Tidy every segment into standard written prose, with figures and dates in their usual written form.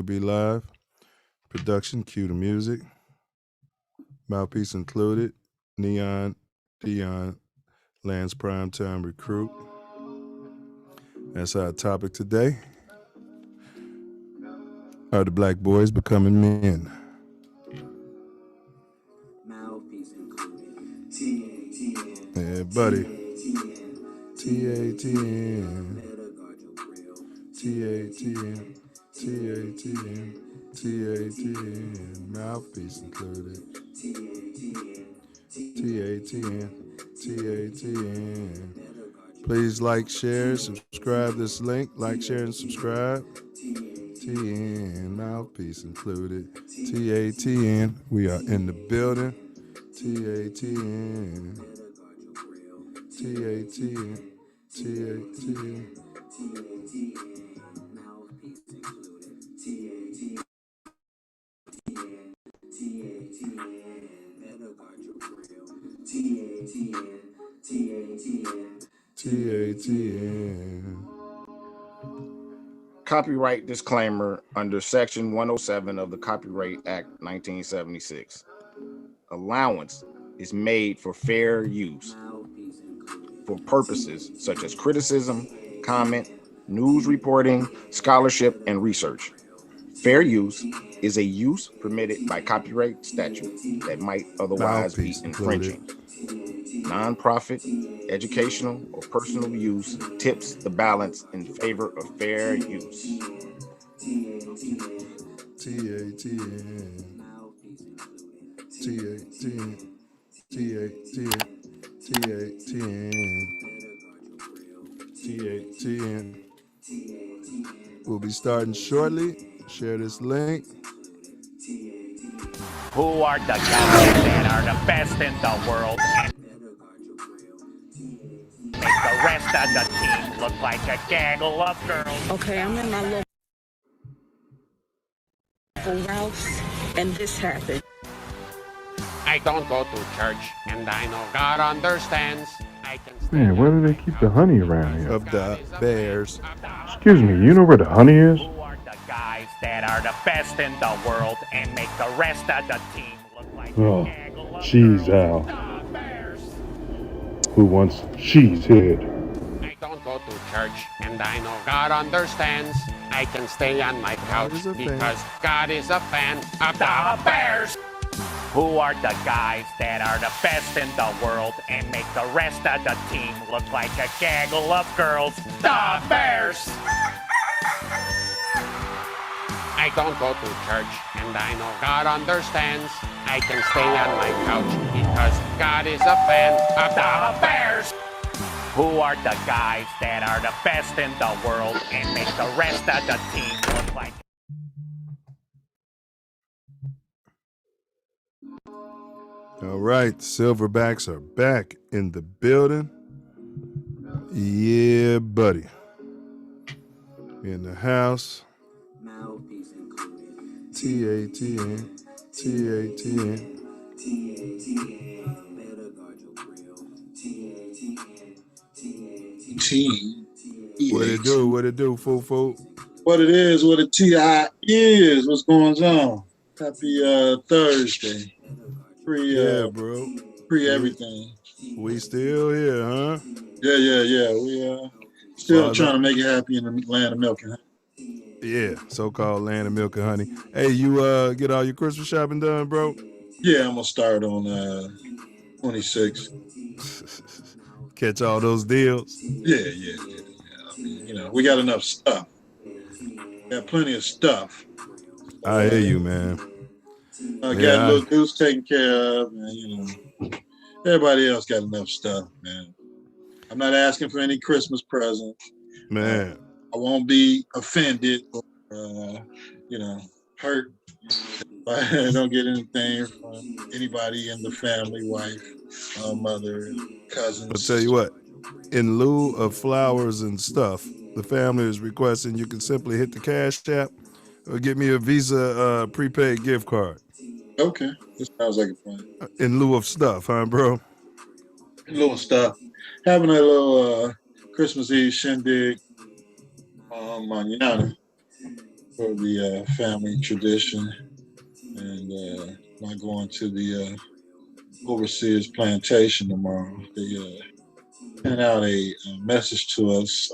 be live. Production, cue the music. Mouthpiece included. Neon, Deon, Lance Primetime Recruit. That's our topic today. Are the black boys becoming men? Mouthpiece included. TATN. Yeah, buddy. TATN. TATN. TATN. TATN. Mouthpiece included. TATN. TATN. Please like, share, subscribe this link. Like, share, and subscribe. TN. Mouthpiece included. TATN. We are in the building. TATN. TATN. TATN. TATN. Copyright disclaimer under Section 107 of the Copyright Act 1976. Allowance is made for fair use for purposes such as criticism, comment, news reporting, scholarship, and research. Fair use is a use permitted by copyright statute that might otherwise be infringing. Nonprofit, educational, or personal use tips the balance in favor of fair use. TATN. TATN. TATN. TATN. TATN. We'll be starting shortly. Share this link. Who are the guys that are the best in the world and make the rest of the team look like a gaggle of girls? Okay, I'm in my local house, and this happened. I don't go to church, and I know God understands. I can Man, where do they keep the honey around here? Of the Bears. Excuse me, you know where the honey is? Who are the guys that are the best in the world and make the rest of the team look like Oh, a gaggle of cheese, girls? Al. The Bears. Who wants cheese head? I don't go to church, and I know God understands. I can stay on my couch is a fan. because God is a fan of the Bears. Who are the guys that are the best in the world and make the rest of the team look like a gaggle of girls? The Bears! I don't go to church, and I know God understands. I can stay on my couch because God is a fan of the Bears. Who are the guys that are the best in the world and make the rest of the team look like... All right, Silverbacks are back in the building. Yeah, buddy. In the house. TATN. TATN. What it do? What it do, foo? What it is, what a TI is, what's going on. Happy Thursday. Yeah, bro. Free everything. We still here, huh? Yeah. We still trying to make it happy in the land of milk and honey. Yeah, so-called land of milk and honey. Hey, you get all your Christmas shopping done, bro? Yeah, I'm gonna start on 26. Catch all those deals. Yeah. I mean, we got enough stuff. Got plenty of stuff. I hear you, man. Got little Goose taken care of, and everybody else got enough stuff, man. I'm not asking for any Christmas present. Man. I won't be offended or, hurt if I don't get anything from anybody in the family, wife, mother, cousins. I'll tell you what, in lieu of flowers and stuff, the family is requesting you can simply hit the Cash App or get me a Visa prepaid gift card. Okay, this sounds like a plan. In lieu of stuff, huh, bro? In lieu of stuff. Having a little Christmas Eve shindig mañana. for the family tradition, and not going to the overseer's plantation tomorrow. They sent out a message to us,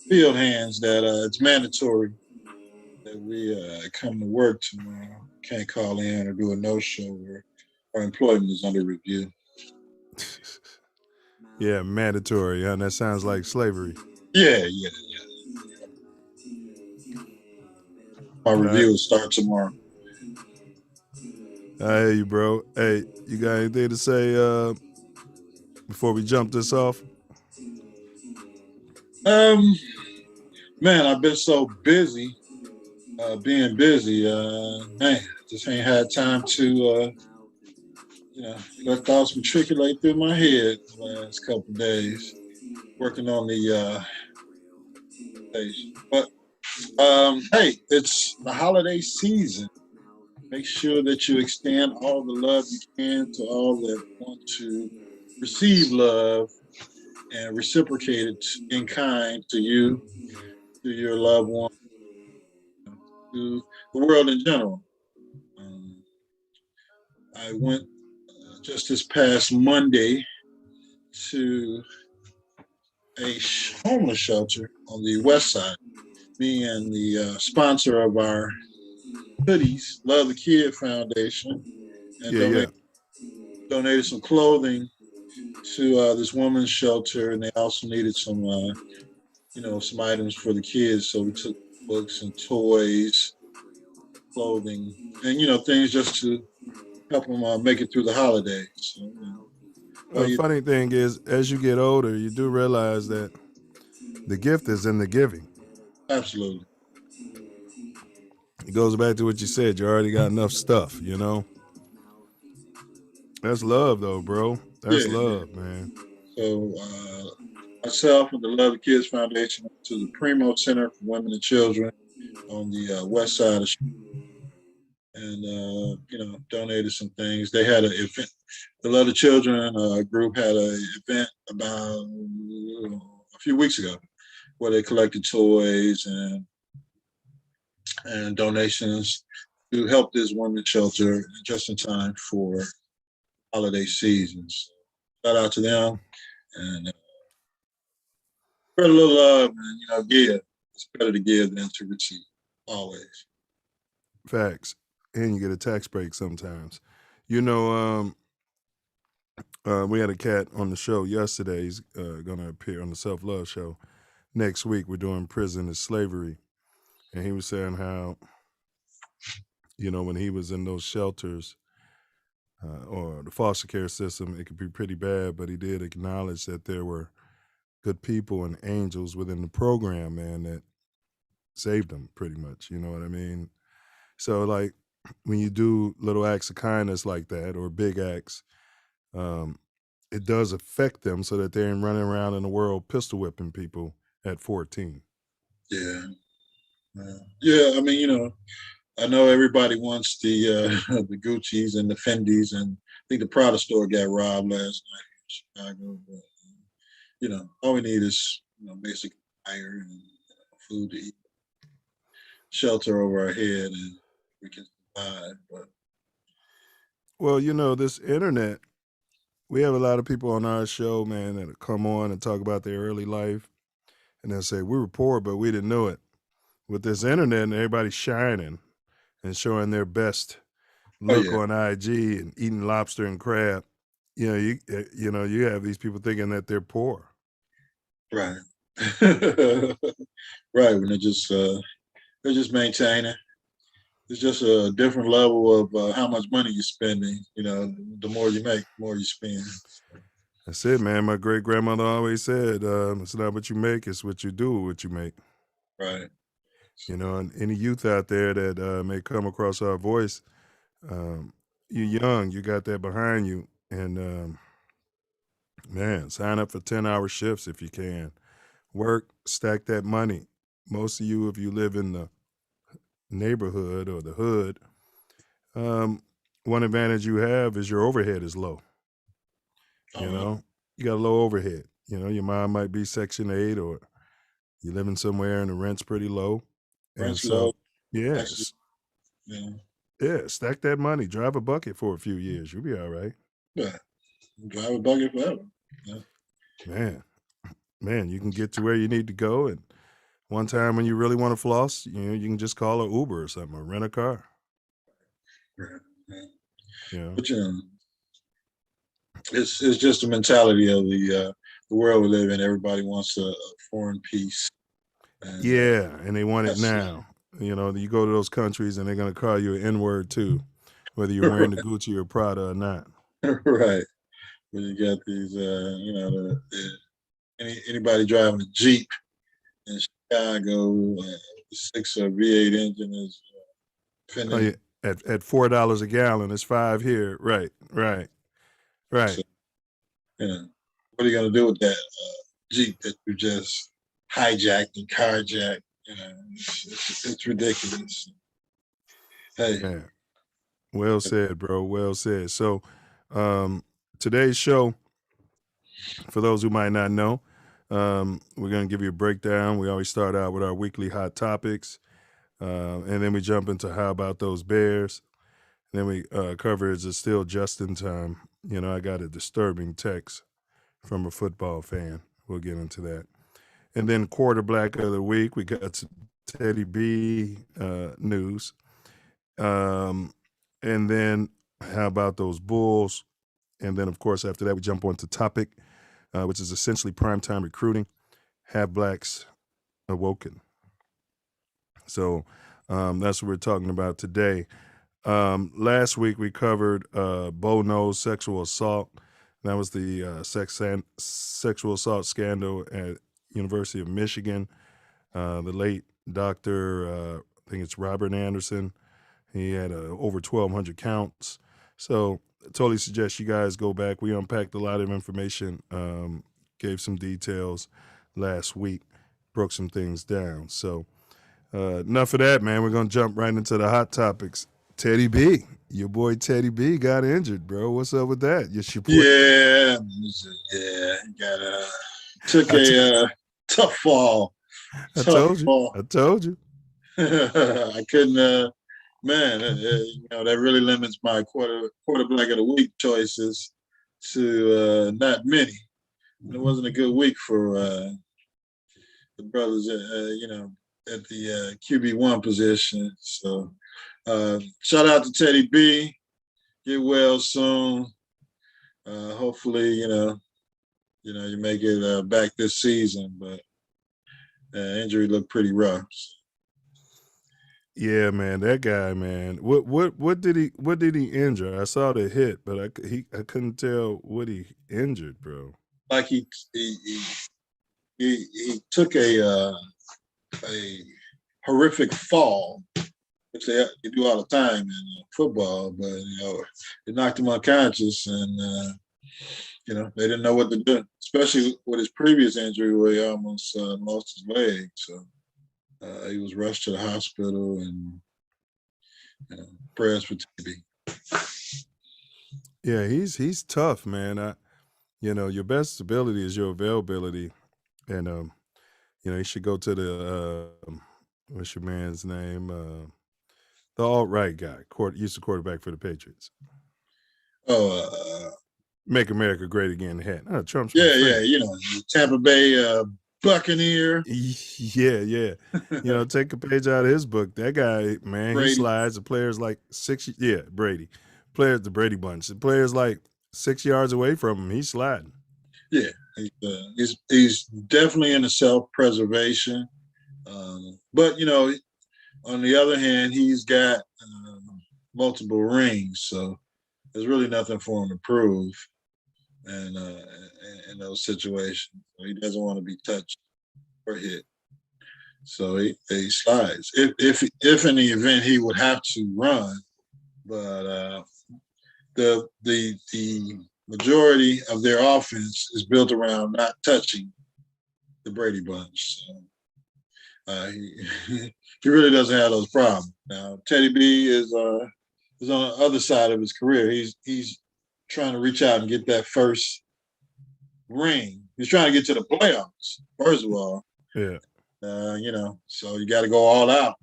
field hands, that it's mandatory that we come to work tomorrow. Can't call in or do a no-show, or our employment is under review. Yeah, mandatory. That sounds like slavery. Yeah. My review will start tomorrow. I hear you, bro. Hey, you got anything to say before we jump this off? Man, I've been so busy, being busy. Man, just ain't had time to, let thoughts matriculate through my head the last couple of days, working on the station. But hey, it's the holiday season. Make sure that you extend all the love you can to all that want to receive love and reciprocate it in kind to you, to your loved one, to the world in general. I went just this past Monday to a homeless shelter on the west side. Me and the sponsor of our hoodies, Love the Kid Foundation, and donated some clothing to this woman's shelter, and they also needed some, some items for the kids. So we took books and toys, clothing, and things just to help them make it through the holidays. So, The funny thing is, as you get older, you do realize that the gift is in the giving. Absolutely. It goes back to what you said. You already got enough stuff, That's love, though, bro. That's love, man. So myself and the Love the Kids Foundation to the Primo Center for Women and Children on the west side of, and donated some things. They had an event. The Love the Children group had an event about a few weeks ago where they collected toys and donations to help this women's shelter just in time for holiday seasons. Shout out to them, and spread a little love, and give. It's better to give than to receive, always. Facts. And you get a tax break sometimes. We had a cat on the show yesterday. He's going to appear on the Self Love Show next week. We're doing Prison and Slavery. And he was saying how, when he was in those shelters or the foster care system, it could be pretty bad, but he did acknowledge that there were good people and angels within the program, man, that saved him pretty much. You know what I mean? So, like, when you do little acts of kindness like that or big acts, it does affect them so that they ain't running around in the world pistol whipping people at 14. Yeah. I mean, I know everybody wants the the Gucci's and the Fendi's, and I think the Prada store got robbed last night in Chicago. But all we need is basic fire and food to eat, shelter over our head, and we can survive. But well, this internet, we have a lot of people on our show, man, that come on and talk about their early life, and they'll say we were poor, but we didn't know it. With this internet and everybody shining and showing their best look on IG and eating lobster and crab, you have these people thinking that they're poor. Right. Right. When they're just maintaining. It's just a different level of how much money you're spending. The more you make, the more you spend. That's it, man. My great grandmother always said, it's not what you make, it's what you do with what you make. Right. And any youth out there that may come across our voice, you're young, you got that behind you. And, man, sign up for 10-hour shifts if you can. Work, stack that money. Most of you, if you live in the neighborhood or the hood, one advantage you have is your overhead is low. You got a low overhead. Your mom might be Section 8 or, You're living somewhere and the rent's pretty low. And Rent's so, low. Actually, yes. yeah. Yeah, stack that money. Drive a bucket for a few years. You'll be all right. Yeah. Drive a bucket forever. Yeah. Man, you can get to where you need to go. And one time when you really want to floss, you can just call an Uber or something or rent a car. Yeah. Yeah. But it's just the mentality of the world we live in. Everybody wants a foreign peace. And, Yeah, and they want it that's now. You go to those countries and they're going to call you an N-word too, whether you're wearing the Gucci or Prada or not. right. When you got these, anybody driving a Jeep in Chicago, 6 or V8 engine is Oh, yeah. At $4 a gallon, it's $5 here. Right. So, what are you gonna do with that Jeep that you just hijacked and carjacked? It's ridiculous. Hey, Man, well said, bro. Well said. So, today's show, for those who might not know, we're going to give you a breakdown. We always start out with our weekly hot topics, and then we jump into how about those Bears. Then we cover is it still just in time. I got a disturbing text from a football fan. We'll get into that. And then quarterback of the week, we got some Teddy B news. And then how about those Bulls? And then, of course, after that, we jump on to topic, which is essentially primetime recruiting. Have blacks awoken? So that's what we're talking about today. Last week we covered Bo Knows sexual assault. That was the sexual assault scandal at University of Michigan. The late Dr. I think it's Robert Anderson. He had over 1,200 counts. So I totally suggest you guys go back. We unpacked a lot of information, gave some details last week, broke some things down. So enough of that, man. We're going to jump right into the hot topics. Teddy B, your boy Teddy B got injured, bro. What's up with that? took a tough fall. I told you. I couldn't. Man, that really limits my quarterback of the week choices to not many. It wasn't a good week for the brothers, at the QB1 position. So shout out to Teddy B. Get well soon. Hopefully, you make it back this season, but injury looked pretty rough. Yeah, man, that guy, man. What did he injure? I saw the hit, but I couldn't tell what he injured, bro. Like he took a horrific fall, which they do all the time in football, but it knocked him unconscious, and they didn't know what to do, especially with his previous injury where he almost lost his leg. So he was rushed to the hospital, and prayers for TB. Yeah, he's tough, man. Your best ability is your availability, and you should go to the what's your man's name? The alt-right guy, used to quarterback for the Patriots. Make America Great Again hat. Trump's my friend. Tampa Bay Buccaneer. Yeah. Take a page out of his book. That guy, man, Brady. He slides. The players like Brady. The Brady bunch. The players like 6 yards away from him. He's sliding. Yeah, he's definitely into self-preservation. But on the other hand, he's got multiple rings, so there's really nothing for him to prove. And in those situations, he doesn't want to be touched or hit, so he slides. If in the event he would have to run, but the majority of their offense is built around not touching the Brady bunch. So, he really doesn't have those problems. Now Teddy B is on the other side of his career. He's trying to reach out and get that first ring. He's trying to get to the playoffs, first of all. Yeah. You know, so you got to go all out,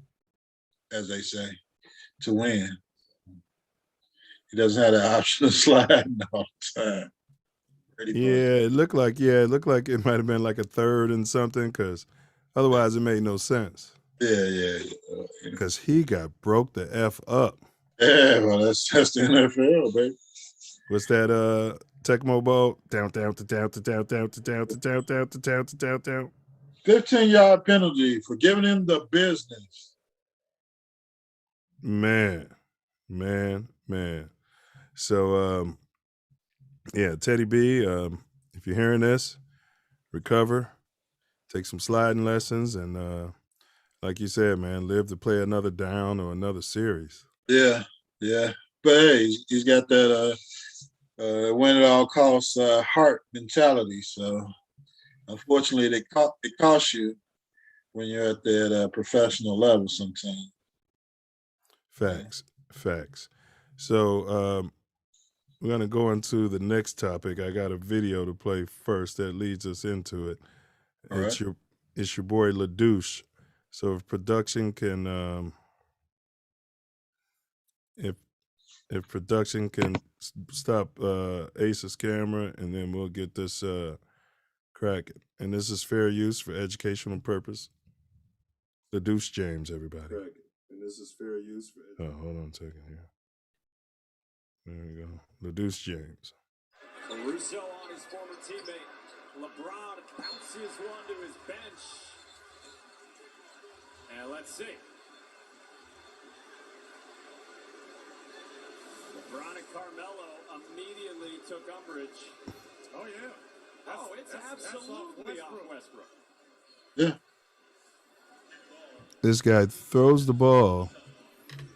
as they say, to win. He doesn't have the option of sliding all the time. Yeah, it looked like it might have been like a third and something, because otherwise it made no sense. Yeah. Because he got broke the F up. Yeah, well, that's the NFL, baby. What's that? Tecmo Bowl down. 15-yard penalty for giving him the business. Man. So yeah, Teddy B, if you're hearing this, recover, take some sliding lessons, and like you said, man, live to play another down or another series. Yeah. But hey, he's got that win at all costs heart mentality. So unfortunately, it costs you when you're at that professional level sometimes. Facts. So we're going to go into the next topic. I got a video to play first that leads us into it. All right. It's your boy LaDouche. So if production can if production can stop Ace's camera, and then we'll get this cracking. And this is fair use for educational purpose. LaDouche James, everybody. And this is fair use for. Oh, hold on a second here. There we go. LaDouche James. Caruso on his former teammate. LeBron bounces one to his bench. And let's see. LeBron and Carmelo immediately took umbrage. Oh, yeah. It's absolutely off Westbrook. Yeah. This guy throws the ball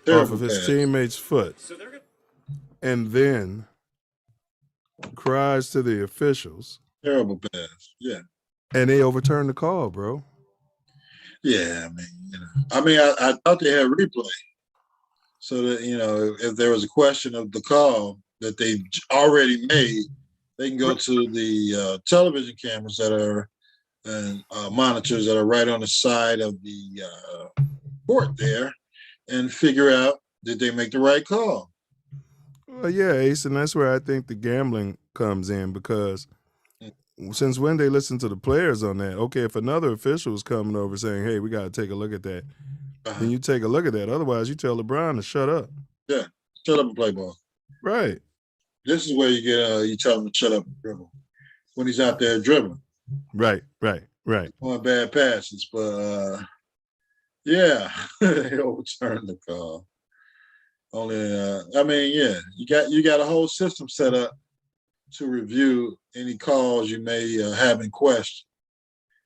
off of his teammate's foot, and then cries to the officials. Terrible pass. Yeah. And they overturned the call, bro. Yeah, I mean, I thought they had replay, so that if there was a question of the call that they already made, they can go to the television cameras that are and monitors that are right on the side of the court there, and figure out, did they make the right call? Well, yeah, Ace, and that's where I think the gambling comes in, because since when they listen to the players on that? Okay, if another official is coming over saying, hey, we got to take a look at that, then you take a look at that. Otherwise, you tell LeBron to shut up. Yeah, shut up and play ball. Right. This is where you get you tell him to shut up and dribble when he's out there dribbling. Right. On bad passes, but yeah, they overturned the call. Only, you got a whole system set up to review any calls you may have in question,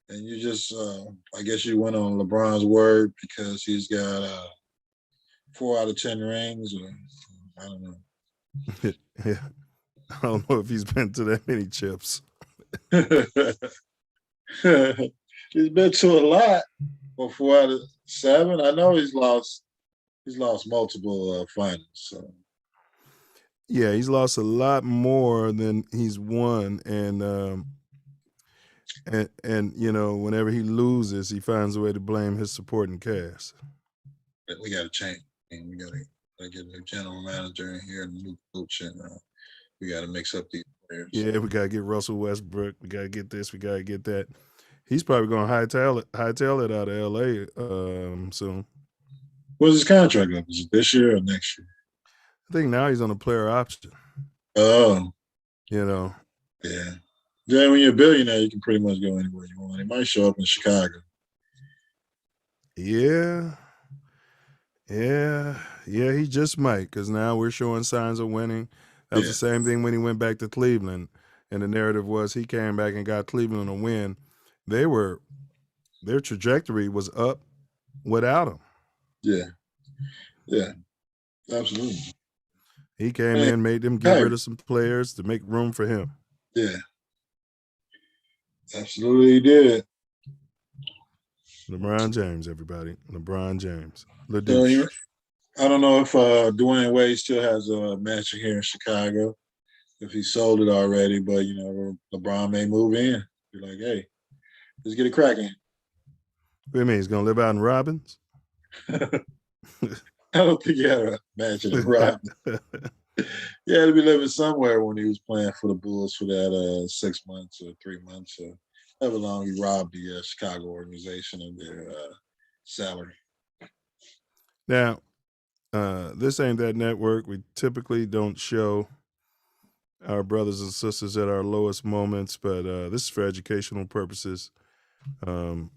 and you just, I guess you went on LeBron's word because he's got 4 out of 10 rings, or I don't know. Yeah, I don't know if he's been to that many chips. He's been to a lot, but 4 out of 7. I know he's lost multiple finals. So. Yeah, he's lost a lot more than he's won, and whenever he loses, he finds a way to blame his supporting cast. We got to change. We got to get a new general manager in here and a new coach, and we got to mix up these players. Yeah, we got to get Russell Westbrook. We got to get this. We got to get that. He's probably going to hightail it out of L.A. soon. What's his contract up? Is it this year or next year? I think now he's on a player option. Oh. Yeah. Yeah, when you're a billionaire, you can pretty much go anywhere you want. He might show up in Chicago. Yeah, he just might, because now we're showing signs of winning. That was the same thing when he went back to Cleveland, and the narrative was he came back and got Cleveland a win. Their trajectory was up without him. Yeah, absolutely. He came in, made them get rid of some players to make room for him. Yeah, absolutely he did. LeBron James, everybody. LeBron James. I don't know if Dwayne Wade still has a mansion here in Chicago, if he sold it already, but LeBron may move in. Be like, hey, let's get it cracking. What do you mean? He's gonna live out in Robbins? I don't think he had a mansion in Robbins. He had to be living somewhere when he was playing for the Bulls for that 6 months or 3 months or however long he robbed the Chicago organization of their salary. Now, this ain't that network. We typically don't show our brothers and sisters at our lowest moments, but this is for educational purposes. We're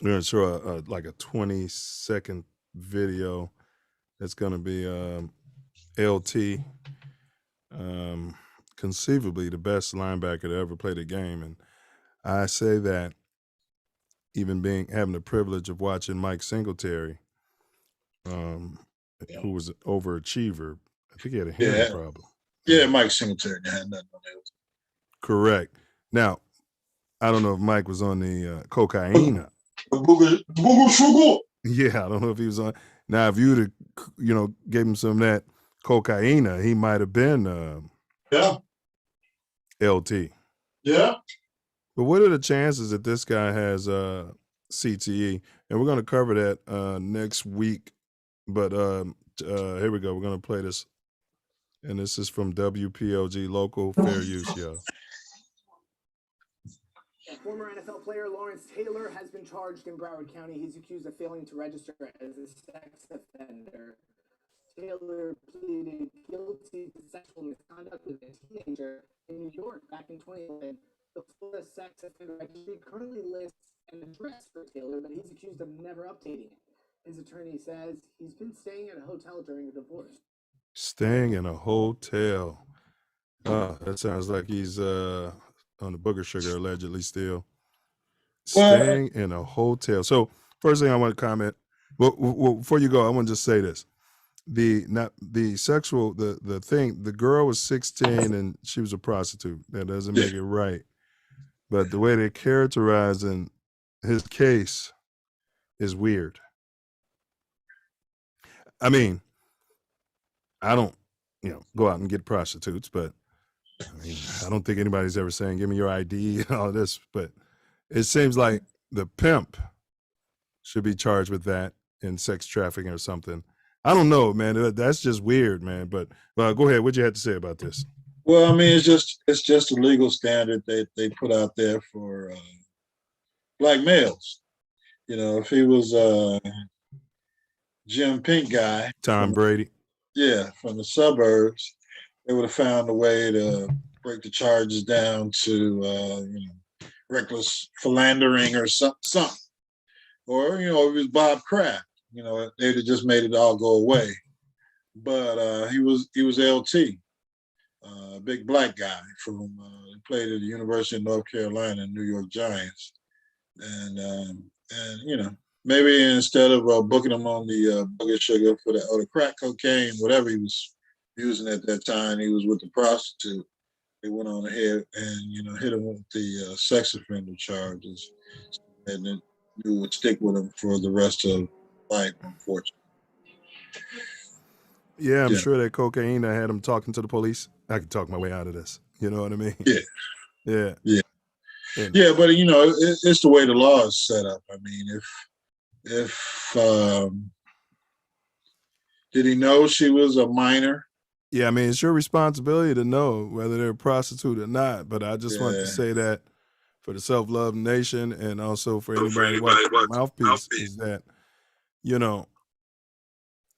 going to show like a 20-second video. That's going to be LT, conceivably the best linebacker to ever play the game. And I say that even having the privilege of watching Mike Singletary, who was an overachiever. I think he had a hearing problem. Yeah, Mike Singletary had nothing on that. Correct. Now, I don't know if Mike was on the cocaine. Yeah, I don't know if he was on. Now, if you'd have, gave him some of that cocaine, he might have been LT. Yeah. But what are the chances that this guy has CTE? And we're going to cover that next week. But here we go. We're going to play this. And this is from WPLG, local fair use, y'all. Former NFL player Lawrence Taylor has been charged in Broward County. He's accused of failing to register as a sex offender. Taylor pleaded guilty to sexual misconduct with a teenager in New York back in 2011. The Florida Sex Offender Registry currently lists an address for Taylor, but he's accused of never updating it. His attorney says he's been staying at a hotel during a divorce. Staying in a hotel. Oh, that sounds like he's on the booger sugar, allegedly still. Staying in a hotel. So first thing I want to comment, well, before you go, I want to just say this. The girl was 16 and she was a prostitute. That doesn't make it right. But the way they're characterizing his case is weird. I mean, I don't, go out and get prostitutes, but I don't think anybody's ever saying, give me your ID and all this, but it seems like the pimp should be charged with that in sex trafficking or something. I don't know, man. That's just weird, man. But go ahead. What you had to say about this? Well, I mean, it's just a legal standard that they put out there for black males. If he was Jim Pink guy, Tom Brady, from the suburbs, they would have found a way to break the charges down to reckless philandering or something. Or if it was Bob Kraft, they'd have just made it all go away. But he was LT. A big black guy he played at the University of North Carolina and New York Giants. And maybe instead of booking him on the booger sugar or the crack cocaine, whatever he was using at that time, he was with the prostitute. They went on ahead and, hit him with the sex offender charges. And then you would stick with him for the rest of life, unfortunately. Yeah, I'm sure that cocaine had him talking to the police. I could talk my way out of this. You know what I mean? Yeah. Yeah, but it's the way the law is set up. I mean, if did he know she was a minor? Yeah, I mean, it's your responsibility to know whether they're a prostitute or not. But I just want to say that for the Self-Love Nation and also for anybody watching Mouthpiece is that,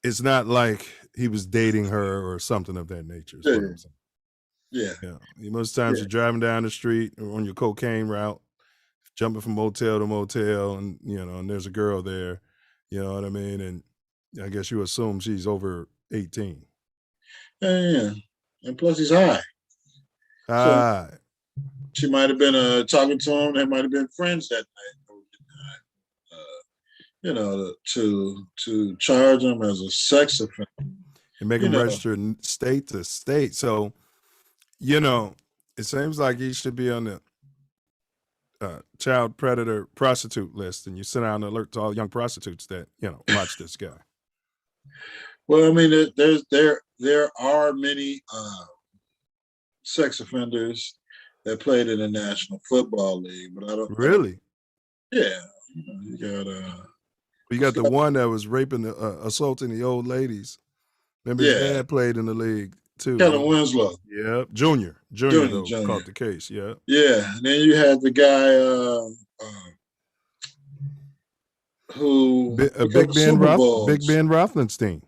it's not like he was dating her or something of that nature. Is what I'm saying. Yeah. Most times you're driving down the street or on your cocaine route, jumping from motel to motel, and and there's a girl there. You know what I mean? And I guess you assume she's over 18. Yeah. And plus he's high. So she might have been talking to him. They might have been friends that night. To charge him as a sex offender. And make him register state to state. So, it seems like he should be on the child predator prostitute list, and you send out an alert to all young prostitutes that, watch this guy. Well, I mean, there are many sex offenders that played in the National Football League, but I don't really. Yeah, You got You got the one that was raping, assaulting the old ladies. Remember his dad played in the league too. Kellen Winslow. Yep, Junior though caught the case. Yeah. Yeah, and then you had the guy who Big Ben Roethlisberger.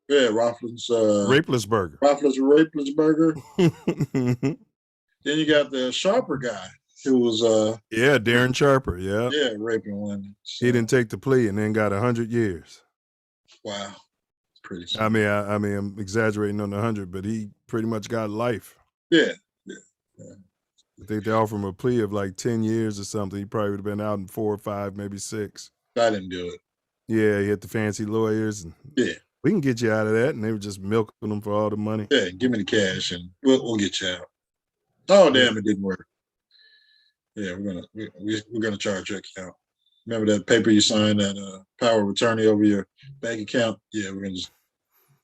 Yeah, Roethlisberger. Raplesberger. Then you got the Sharper guy who was Darren Sharper. Yeah, raping women. So. He didn't take the plea and then got 100 years. Wow, pretty. I mean, I'm exaggerating on the 100, but he pretty much got life. Yeah. I think they offered him a plea of like 10 years or something. He probably would have been out in 4 or 5, maybe 6. I didn't do it. Yeah, he had the fancy lawyers. And we can get you out of that. And they were just milking him for all the money. Yeah, give me the cash and we'll get you out. Oh, damn, it didn't work. Yeah, we're gonna charge your account. Remember that paper you signed, that power of attorney over your bank account? Yeah, we're gonna just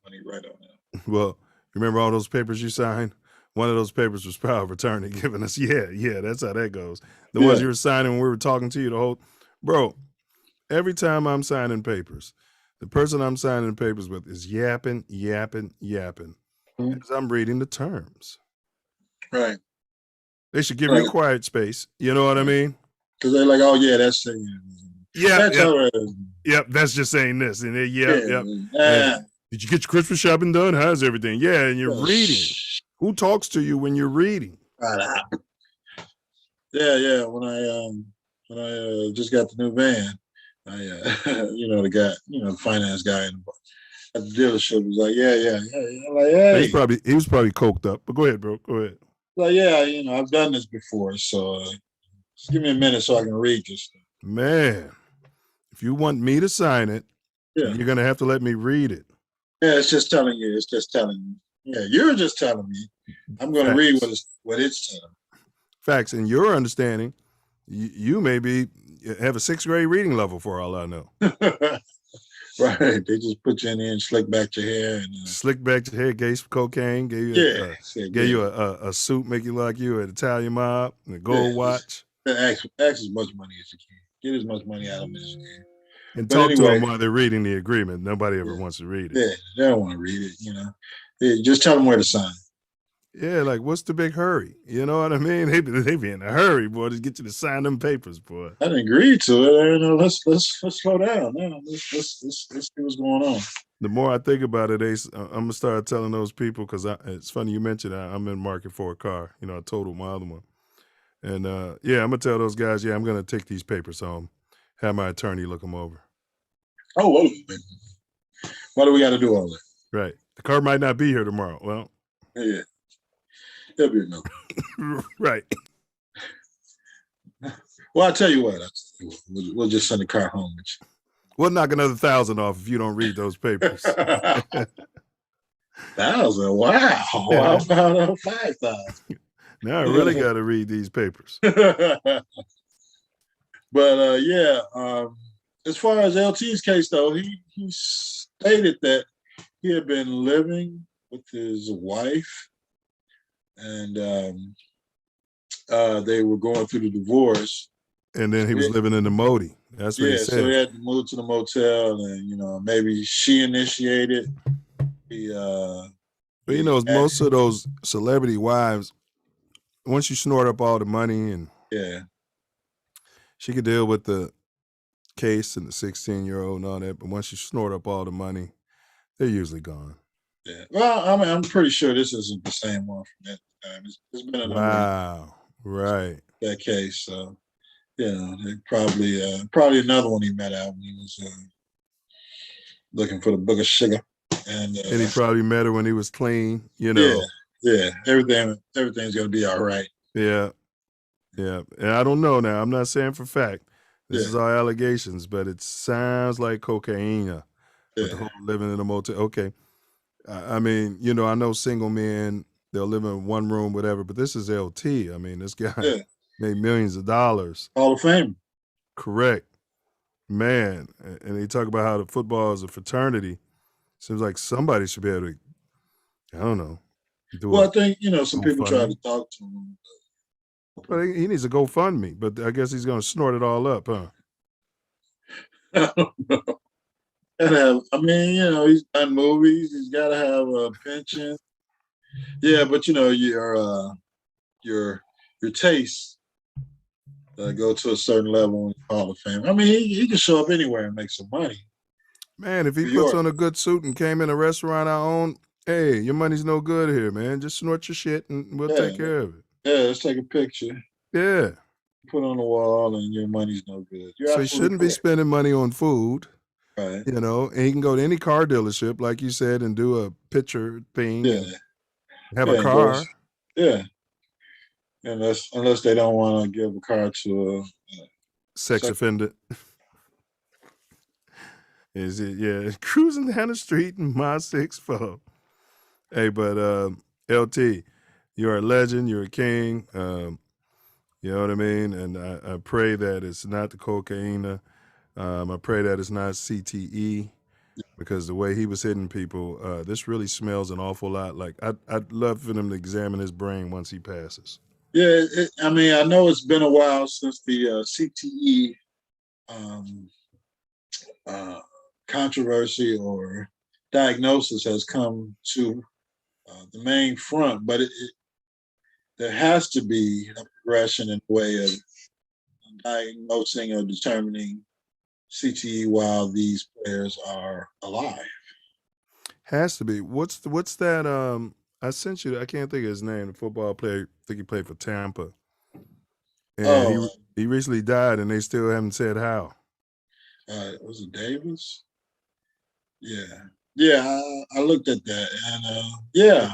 money right on that. Well, remember all those papers you signed? One of those papers was power of attorney giving us, that's how that goes. The ones you were signing when we were talking to you, the whole, bro, every time I'm signing papers, the person I'm signing papers with is yapping, as I'm reading the terms. Right. They should give me a quiet space. You know what I mean? Because they're like, oh, yeah, that's saying. Yep, that's just saying this. And did you get your Christmas shopping done? How's everything? Yeah, and you're reading. Who talks to you when you're reading? Yeah. When I just got the new van, the guy, the finance guy at the dealership was like, yeah. I'm like, hey. He was probably coked up. But go ahead, bro. Go ahead. Like, I've done this before, so just give me a minute so I can read this stuff. Man, if you want me to sign it, you're gonna have to let me read it. Yeah, it's just telling you. Yeah, you're just telling me. I'm going to read what it's telling. Facts. In your understanding, you maybe have a 6th grade reading level for all I know. Right. They just put you in there and slick back your hair. Gave you some cocaine, gave you a suit, make you like you an Italian mob, and a gold watch. Ask as much money as you can. Get as much money out of them as you can. And talk to them while they're reading the agreement. Nobody ever wants to read it. Yeah, they don't want to read it, Yeah, just tell them where to sign. Yeah, like, what's the big hurry? You know what I mean? They be in a hurry, boy, to get you to sign them papers, boy. I didn't agree to it. Let's slow down. Let's see what's going on. The more I think about it, Ace, I'm gonna start telling those people, because it's funny you mentioned I'm in the market for a car. I totaled my other one, and I'm gonna tell those guys, I'm gonna take these papers home, have my attorney look them over. Oh, wait a minute. Why do we got to do all that? Right. The car might not be here tomorrow. Well, yeah. There'll be enough. Right. Well, I'll tell you what. We'll just send the car home with you. We'll knock another 1,000 off if you don't read those papers. 1,000? Wow. How about 5,000? Now I really got to read these papers. But as far as LT's case, though, he stated that he had been living with his wife, and they were going through the divorce. And then he was living in the Modi. That's what he said. So he had to move to the motel, and maybe she initiated. But most of those celebrity wives, once you snort up all the money, and she could deal with the case and the 16-year-old and all that, but once you snort up all the money, they're usually gone. Yeah. Well, I'm pretty sure this isn't the same one from that time. It's been another right. That case. So, probably another one he met out when he was looking for the book of sugar. And he probably met her when he was clean, Yeah. Everything's gonna be all right. Yeah. And I don't know now. I'm not saying for fact. This is all allegations, but it sounds like cocaine. With the whole living in a motel. Okay. I mean, I know single men, they'll live in one room, whatever, but this is LT. I mean, this guy made millions of dollars. Hall of Fame. Correct. Man. And they talk about how the football is a fraternity. Seems like somebody should be able to, I don't know. I think, some people try to talk to him. Well, he needs a GoFundMe, but I guess he's going to snort it all up, huh? I don't know. I mean, he's done movies. He's got to have a pension. Yeah, but your taste go to a certain level in the Hall of Fame. I mean, he can show up anywhere and make some money. Man, if he New puts York. on a good suit and came in a restaurant I own, hey, your money's no good here, man. Just snort your shit and we'll take care of it. Yeah, let's take a picture. Yeah. Put on the wall and your money's no good. You're So he absolutely shouldn't be correct. spending money on food. Right. And he can go to any car dealership, like you said, and do a picture thing Yeah. and have Yeah, a car. Yeah. Unless they don't want to give a car to a sex offender. Is it? Yeah, cruising down the street in my 6'4". Hey, but LT, you're a legend. You're a king. You know what I mean? And I pray that it's not the cocaine. I pray that it's not CTE, because the way he was hitting people, this really smells an awful lot like I'd love for them to examine his brain once he passes. Yeah, I mean, I know it's been a while since the CTE controversy or diagnosis has come to the main front, but there has to be a progression in the way of diagnosing or determining CTE while these players are alive. Has to be. What's that? I sent you. I can't think of his name. The football player. I think he played for Tampa. And he recently died, and they still haven't said how. Was it Davis? Yeah. I looked at that, and yeah,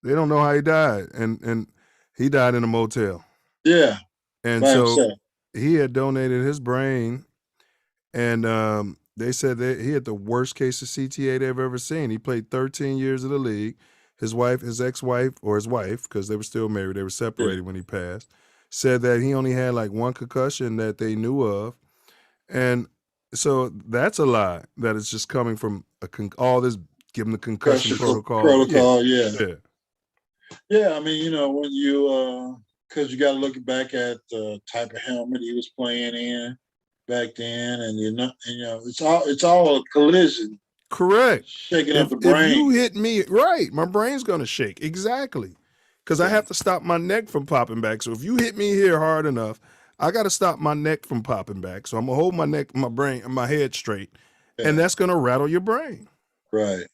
they don't know how he died, and he died in a motel. Yeah, and so he had donated his brain, and they said that he had the worst case of CTA they've ever seen. He played 13 years in the league. His ex-wife, or his wife, because they were still married, they were separated when he passed, said that he only had like one concussion that they knew of. And so that's a lie, that it's just coming from all this, give him the concussion protocol. Yeah. I mean, when you, because you got to look back at the type of helmet he was playing in back then, and it's all a collision. Correct. Shaking up the brain. If you hit me, right, my brain's gonna shake. Exactly. Because I have to stop my neck from popping back. So if you hit me here hard enough, I got to stop my neck from popping back. So I'm gonna hold my neck, my brain, and my head straight, and that's gonna rattle your brain. Right.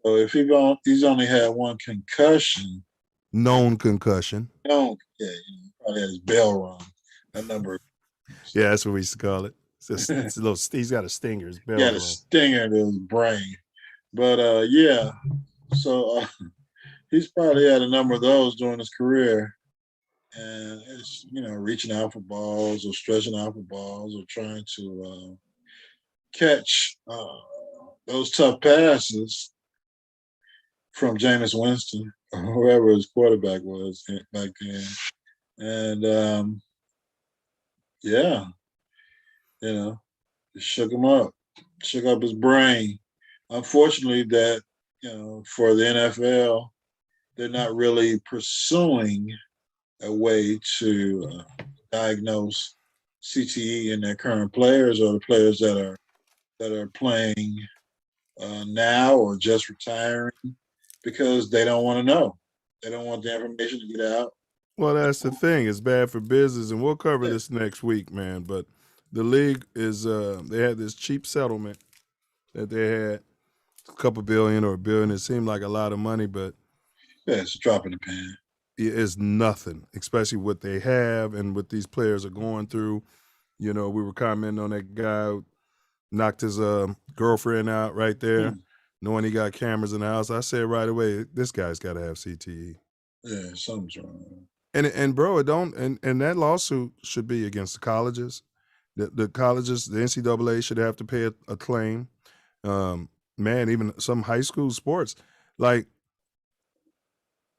So if he's only had one concussion, known concussion. Known, yeah, probably had his bell rung. That number. Yeah, that's what we used to call it. It's a little. He's got a stinger. His bell rung. A stinger to his brain. But yeah, so he's probably had a number of those during his career, and it's reaching out for balls or stretching out for balls or trying to catch those tough passes from Jameis Winston, or whoever his quarterback was back then. And yeah, it shook him up, shook up his brain. Unfortunately, that for the NFL, they're not really pursuing a way to diagnose CTE in their current players or the players that are playing now or just retiring, because they don't want to know. They don't want the information to get out. Well, that's the thing. It's bad for business, and we'll cover this next week, man. But the league is they had this cheap settlement that they had, a couple billion or $1 billion. It seemed like a lot of money, but it's a drop in the pan. It's nothing, especially what they have and what these players are going through. We were commenting on that guy who knocked his girlfriend out right there, knowing he got cameras in the house. I said right away, this guy's got to have CTE. Yeah, something's wrong. And bro, it don't. And that lawsuit should be against the colleges. The colleges, the NCAA should have to pay a claim. Man, even some high school sports, like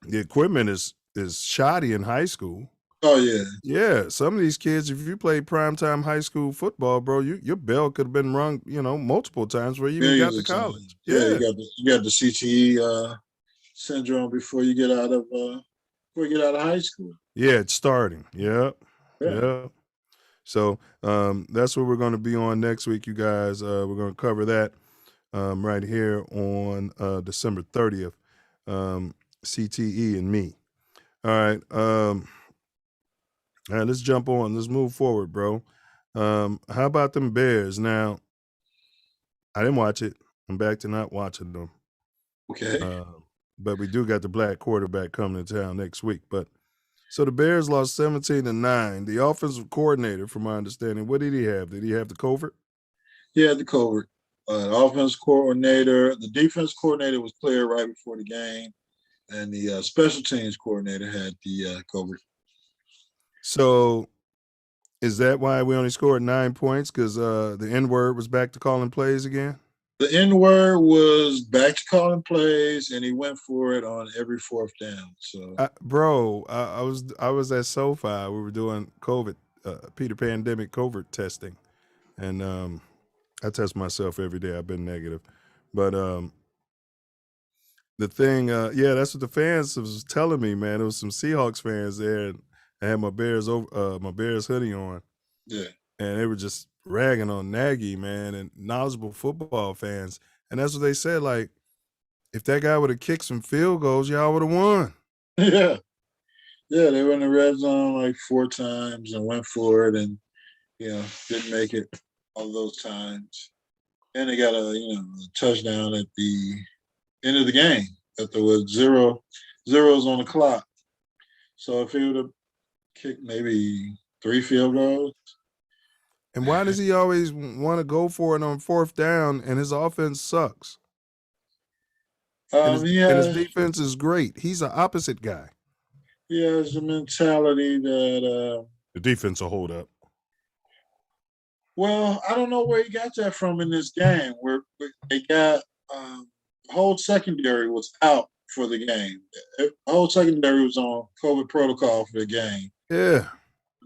the equipment is shoddy in high school. Oh yeah. Yeah, some of these kids, if you play primetime high school football, bro, your bell could have been rung, multiple times before you even got to college. Yeah, you got the CTE syndrome before you get out of high school. Yeah, it's starting. Yep. So that's what we're going to be on next week, you guys. We're going to cover that right here on December 30th. CTE and me. All right. All right, let's jump on. Let's move forward, bro. How about them Bears? Now, I didn't watch it. I'm back to not watching them. Okay. But we do got the black quarterback coming to town next week. But so the Bears lost 17-9. The offensive coordinator, from my understanding, what did he have? Did he have the covert? Yeah, the covert. The offense coordinator, the defense coordinator was cleared right before the game, and the special teams coordinator had the covert. So is that why we only scored 9 points? Because the N-word was back to calling plays again? The N-word was back to calling plays, and he went for it on every fourth down. So, I was at SoFi. We were doing COVID, Peter Pandemic covert testing, and I test myself every day. I've been negative, but the thing, that's what the fans was telling me, man. There was some Seahawks fans there, and I had my Bears hoodie on, yeah. and they were just ragging on Nagy, man, and knowledgeable football fans. And that's what they said. Like, if that guy would have kicked some field goals, y'all would have won. Yeah. Yeah, they were in the red zone like 4 times and went for it and, didn't make it all those times. And they got a touchdown at the end of the game that there was zeros on the clock. So if he would have kicked maybe 3 field goals. And why does he always want to go for it on fourth down and his offense sucks? And his defense is great. He's an opposite guy. He has the mentality that the defense will hold up. Well, I don't know where he got that from in this game, where they got the whole secondary was out for the game. The whole secondary was on COVID protocol for the game. Yeah.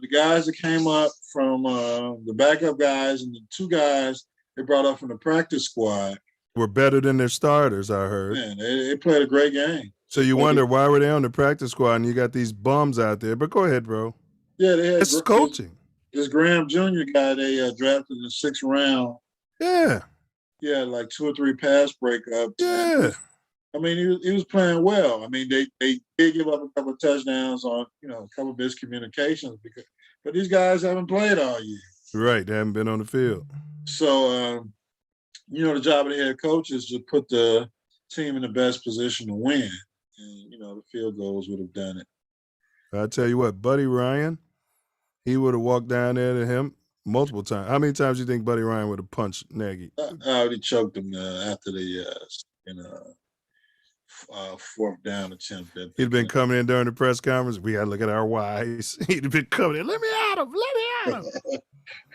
The guys that came up from the backup guys and the 2 guys they brought up from the practice squad were better than their starters, I heard. Man, they played a great game. So you wonder why were they on the practice squad and you got these bums out there. But go ahead, bro. Yeah, they had it's coaching. This Graham Jr. guy they drafted in the 6th round. Yeah. Yeah, like 2 or 3 pass breakups. Yeah. I mean, he was playing well. I mean, they did give up a couple of touchdowns on, a couple of miscommunications, but these guys haven't played all year. Right, they haven't been on the field. So, the job of the head coach is to put the team in the best position to win. And, the field goals would have done it. I tell you what, Buddy Ryan, he would have walked down there to him multiple times. How many times do you think Buddy Ryan would have punched Nagy? I already choked him after the 4th down attempt. He'd been coming in during the press conference. We got to look at our Y's. He'd been coming in. Let me at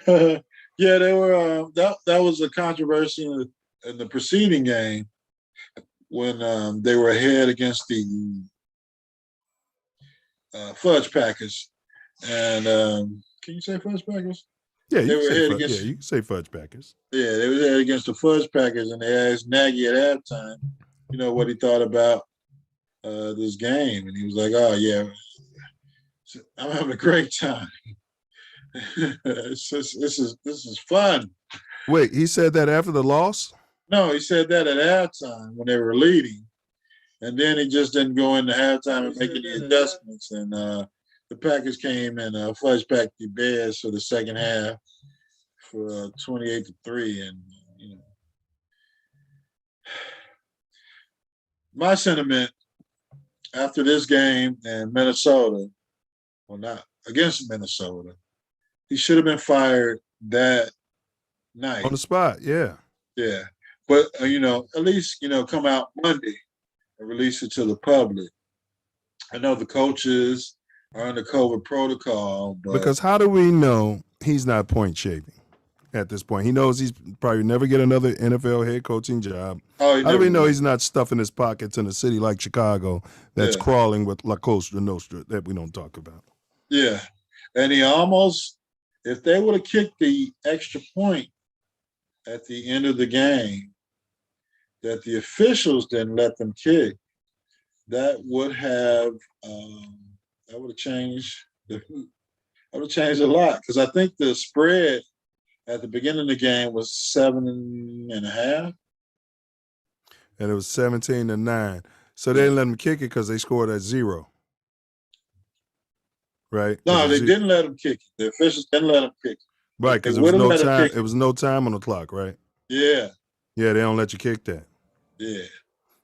him. Yeah, they were. That was a controversy in the preceding game when they were ahead against the Fudge Packers. And can you say Fudge Packers? Yeah, you can say Fudge Packers. Yeah, they were ahead against the Fudge Packers, and they asked Nagy at halftime, what he thought about this game, and he was like, "Oh yeah, I'm having a great time. This is fun." Wait, he said that after the loss? No, he said that at halftime when they were leading, and then he just didn't go into halftime and make any adjustments. And the Packers came and fudge packed the Bears for the second half for 28-3, and my sentiment after this game in Minnesota, well, not against Minnesota, he should have been fired that night. On the spot, yeah. Yeah. But, at least, come out Monday and release it to the public. I know the coaches are under COVID protocol. But because how do we know he's not point shaving at this point? He knows he's probably never get another NFL head coaching job. How do we know he's not stuffing his pockets in a city like Chicago that's crawling with La Cosa Nostra that we don't talk about? Yeah. And he almost, if they would have kicked the extra point at the end of the game that the officials didn't let them kick, that would have changed That would change a lot because I think the spread at the beginning of the game was 7.5. And it was 17-9. So they didn't let them kick it because they scored at 0. Right? No, they didn't let him kick it. The officials didn't let him kick it. Right, because there was no time. It was no time on the clock, right? Yeah. Yeah, they don't let you kick that. Yeah.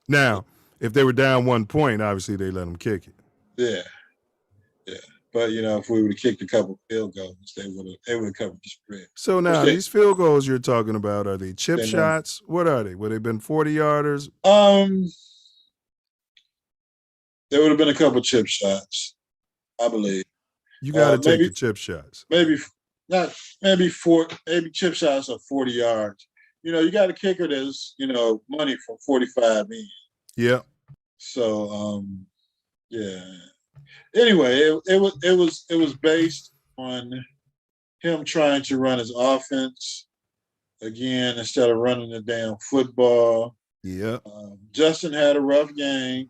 Now, if they were down 1 point, obviously they let them kick it. Yeah. Yeah. But if we would have kicked a couple field goals, they would have covered the spread. So now these field goals you're talking about, are they chip shots? What are they? Would they have been 40-yarders? There would have been a couple chip shots, I believe. You got to take the chip shots. Maybe chip shots are 40 yards. You got a kicker that's money from 45 in. Yeah. So yeah. Anyway, it was based on him trying to run his offense again instead of running the damn football. Yeah. Justin had a rough game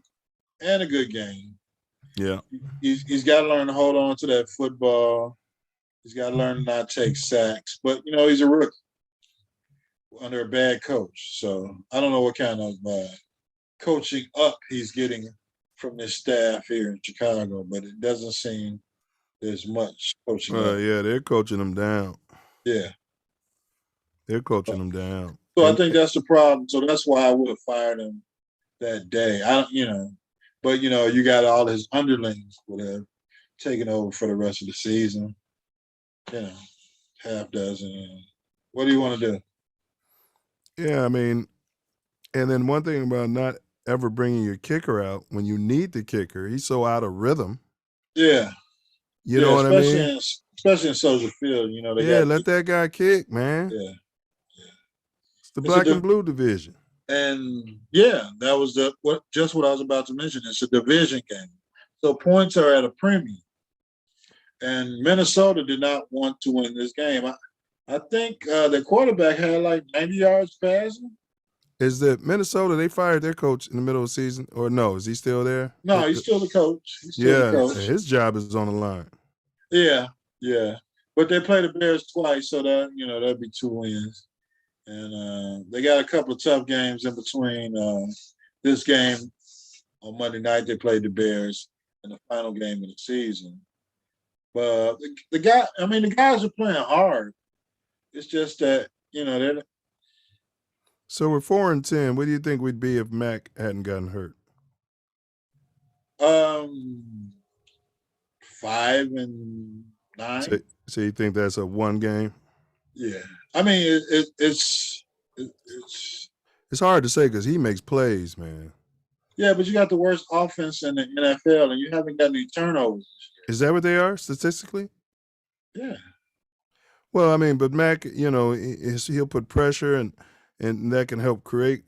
and a good game. Yeah. He's got to learn to hold on to that football. He's got to learn to not take sacks. But, he's a rookie under a bad coach. So I don't know what kind of coaching up he's getting from this staff here in Chicago, but it doesn't seem there's much coaching up. Yeah, they're coaching him down. Yeah. They're coaching him down. So I think that's the problem. So that's why I would have fired him that day. But you got all his underlings would have taken over for the rest of the season. Half dozen. What do you want to do? Yeah, I mean, and then one thing about not ever bringing your kicker out when you need the kicker, he's so out of rhythm. Yeah. You know what I mean? Especially in Soldier Field, let that guy kick, man. Yeah. It's the black and blue division. And that was just what I was about to mention. It's a division game. So points are at a premium. And Minnesota did not want to win this game. I think the quarterback had like 90 yards passing. Is that Minnesota, they fired their coach in the middle of the season? Or no, is he still there? No, he's still the coach. The coach. His job is on the line. Yeah. But they play the Bears twice, so that, that'd be 2 wins. And they got a couple of tough games in between this game. On Monday night, they played the Bears in the final game of the season. But the guys are playing hard. It's just that, they're. So we're 4-10. What do you think we'd be if Mac hadn't gotten hurt? 5-9. So you think that's a 1 game? Yeah. I mean, it's hard to say because he makes plays, man. Yeah, but you got the worst offense in the NFL, and you haven't got any turnovers. Is that what they are statistically? Yeah. Well, I mean, but Mac, he'll put pressure and that can help create.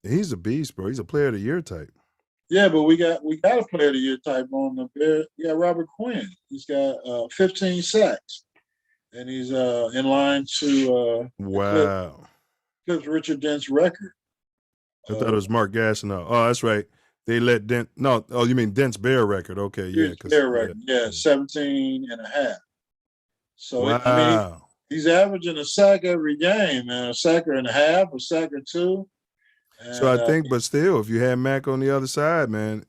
He's a beast, bro. He's a player of the year type. Yeah, but we got a player of the year type on the Bears. We got Robert Quinn. He's got 15 sacks, and he's in line to eclipse Richard Dent's record. I thought it was Mark Gastineau. Oh, that's right. They let Dent. No, oh, you mean Dent's Bear record? Okay, yeah. Bear record, 17.5. So wow. He's averaging a sack every game, man. A sack and a half, a sack or 2. And, so I think, but still, if you had Mac on the other side, man,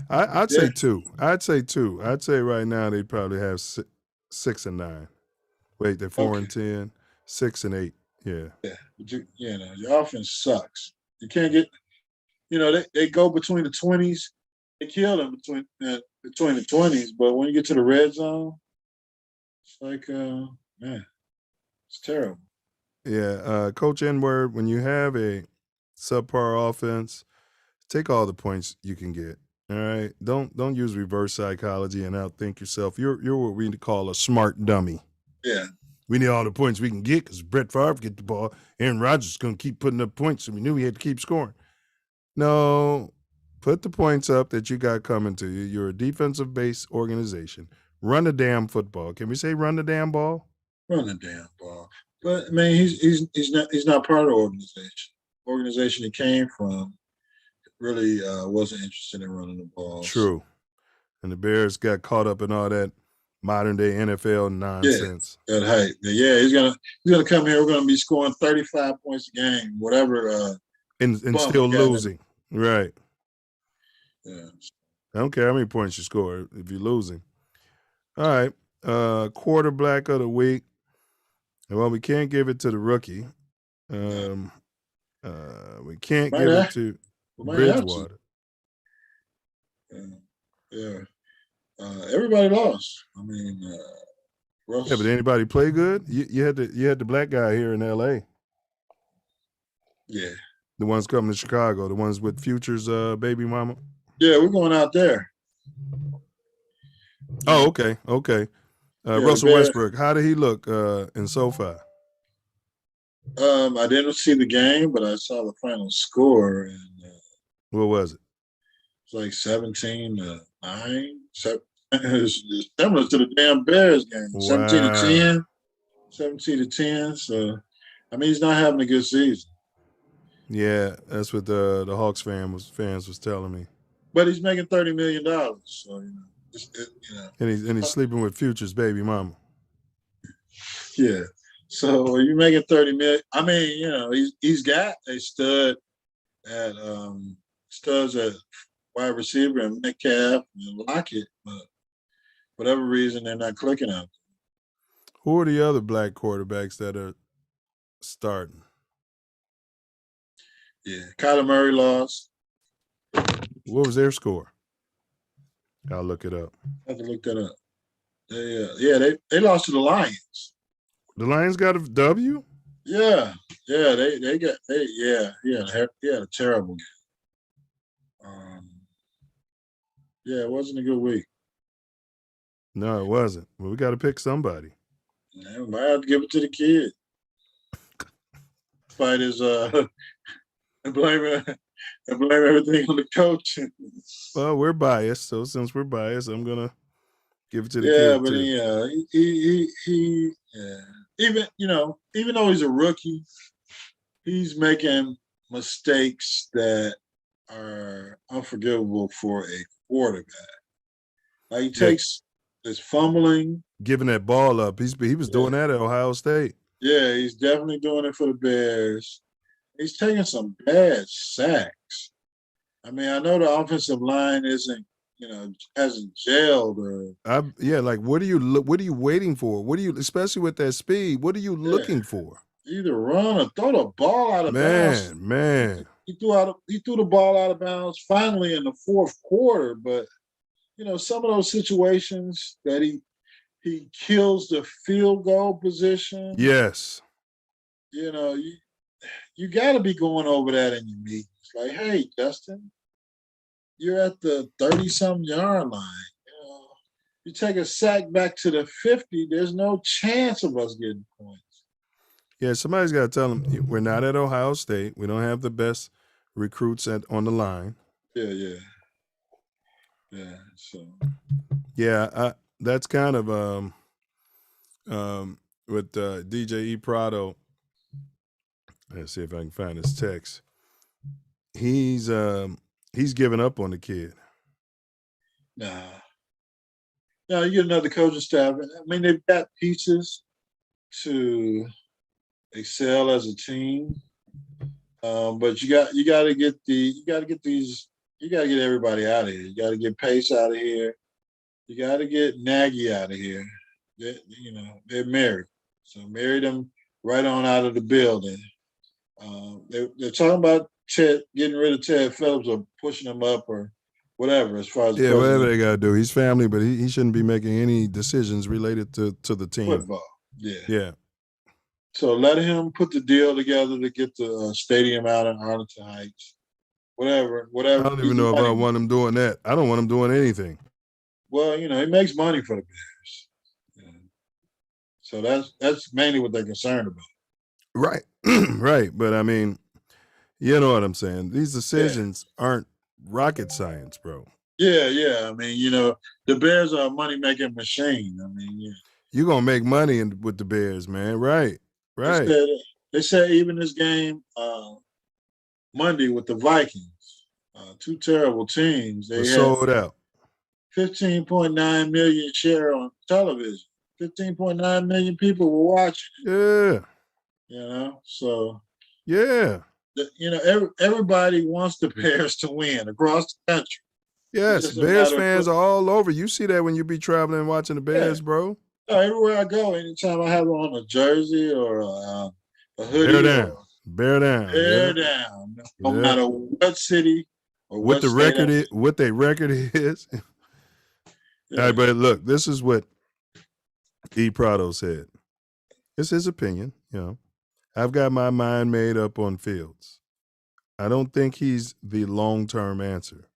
I'd say 2. I'd say 2. I'd say right now they'd probably have 6-9. Wait, they're 4-10, 6-8. Yeah. Yeah, but your offense sucks. You can't get. They go between the 20s. They kill them between the 20s, but when you get to the red zone, it's like, man, it's terrible. Yeah, Coach N-Word, when you have a subpar offense, take all the points you can get. All right, don't use reverse psychology and outthink yourself. You're what we call a smart dummy. Yeah. We need all the points we can get because Brett Favre get the ball. Aaron Rodgers is going to keep putting up points, so we knew we had to keep scoring. No, put the points up that you got coming to you. You're a defensive-based organization. Run the damn football. Can we say run the damn ball? Run the damn ball. But I mean, he's not part of the organization. Organization he came from really wasn't interested in running the ball. True. And the Bears got caught up in all that modern day NFL nonsense. That height. Yeah, he's gonna come here. We're gonna be scoring 35 points a game, whatever. And still losing. Right. Yeah. I don't care how many points you score if you're losing. All right. Quarterback of the week. Well, we can't give it to the rookie. We can't give it to Bridgewater. Yeah. Everybody lost. I mean, Russ. Yeah, but anybody play good? You had the black guy here in L.A. Yeah. The ones coming to Chicago, the ones with Future's baby mama. Yeah, we're going out there. Oh, okay. Russell Westbrook, how did he look in SoFi? I didn't see the game, but I saw the final score, and what was it? It's like 17-9. It was similar to the damn Bears game. Wow. 17-10. 17-10. So, I mean, he's not having a good season. Yeah, that's what the Hawks fans was telling me. But he's making $30 million. So, And he's sleeping with Future's baby mama. Yeah. So you're making $30 million. I mean, he's got a studs at wide receiver and Metcalf and Lockett, but whatever reason they're not clicking out. Who are the other black quarterbacks that are starting? Yeah, Kyler Murray lost. What was their score? I'll look it up. I have to look that up. They lost to the Lions. The Lions got a W? Yeah, he had a terrible game. It wasn't a good week. No, it wasn't. Well, we got to pick somebody. Yeah, we might have to give it to the kid. Fight his and blame everything on the coach. Well, we're biased, so since we're biased, I'm gonna give it to the kid. He even though he's a rookie, he's making mistakes that are unforgivable for a quarterback. Like he takes this fumbling, giving that ball up. He was doing that at Ohio State. Yeah, he's definitely doing it for the Bears. He's taking some bad sacks. I mean, I know the offensive line hasn't gelled what are you waiting for? What are you, especially with that speed, what are you looking for? Either run or throw the ball out of bounds. Man. He threw the ball out of bounds finally in the fourth quarter, but some of those situations that he kills the field goal position. Yes. You got to be going over that in your meetings. Like, hey, Justin, you're at the 30-something yard line. You take a sack back to the 50, there's no chance of us getting points. Yeah, somebody's got to tell them we're not at Ohio State. We don't have the best recruits on the line. Yeah. So. Yeah, that's kind of with DJ E. Prado. Let's see if I can find his text. He's giving up on the kid. Nah, you get another coaching staff. I mean, they've got pieces to excel as a team, but you got to get everybody out of here. You got to get Pace out of here. You got to get Nagy out of here. They're married, so marry them right on out of the building. They're talking about getting rid of Ted Phillips or pushing him up or whatever as far as whatever they got to do. He's family, but he shouldn't be making any decisions related to the team. Football. Yeah. So let him put the deal together to get the stadium out in Arlington Heights. Whatever. I don't even know if I want him doing that. I don't want him doing anything. Well, he makes money for the Bears. So that's mainly what they're concerned about. Right. Right. But I mean, you know what I'm saying? These decisions aren't rocket science, bro. Yeah. I mean, the Bears are a money-making machine. I mean, you're going to make money with the Bears, man. Right. They said even this game Monday with the Vikings, two terrible teams. They sold out. 15.9 million share on television. 15.9 million people were watching it. Yeah. So yeah. Everybody wants the Bears to win across the country. Yes, Bears fans are all over. You see that when you be traveling and watching the Bears, bro. Everywhere I go, anytime I have on a jersey or a hoodie, bear down. Bear down. No matter what city or what what state what their record is. All right, but look, this is what E. Prado said. It's his opinion, I've got my mind made up on Fields. I don't think he's the long-term answer.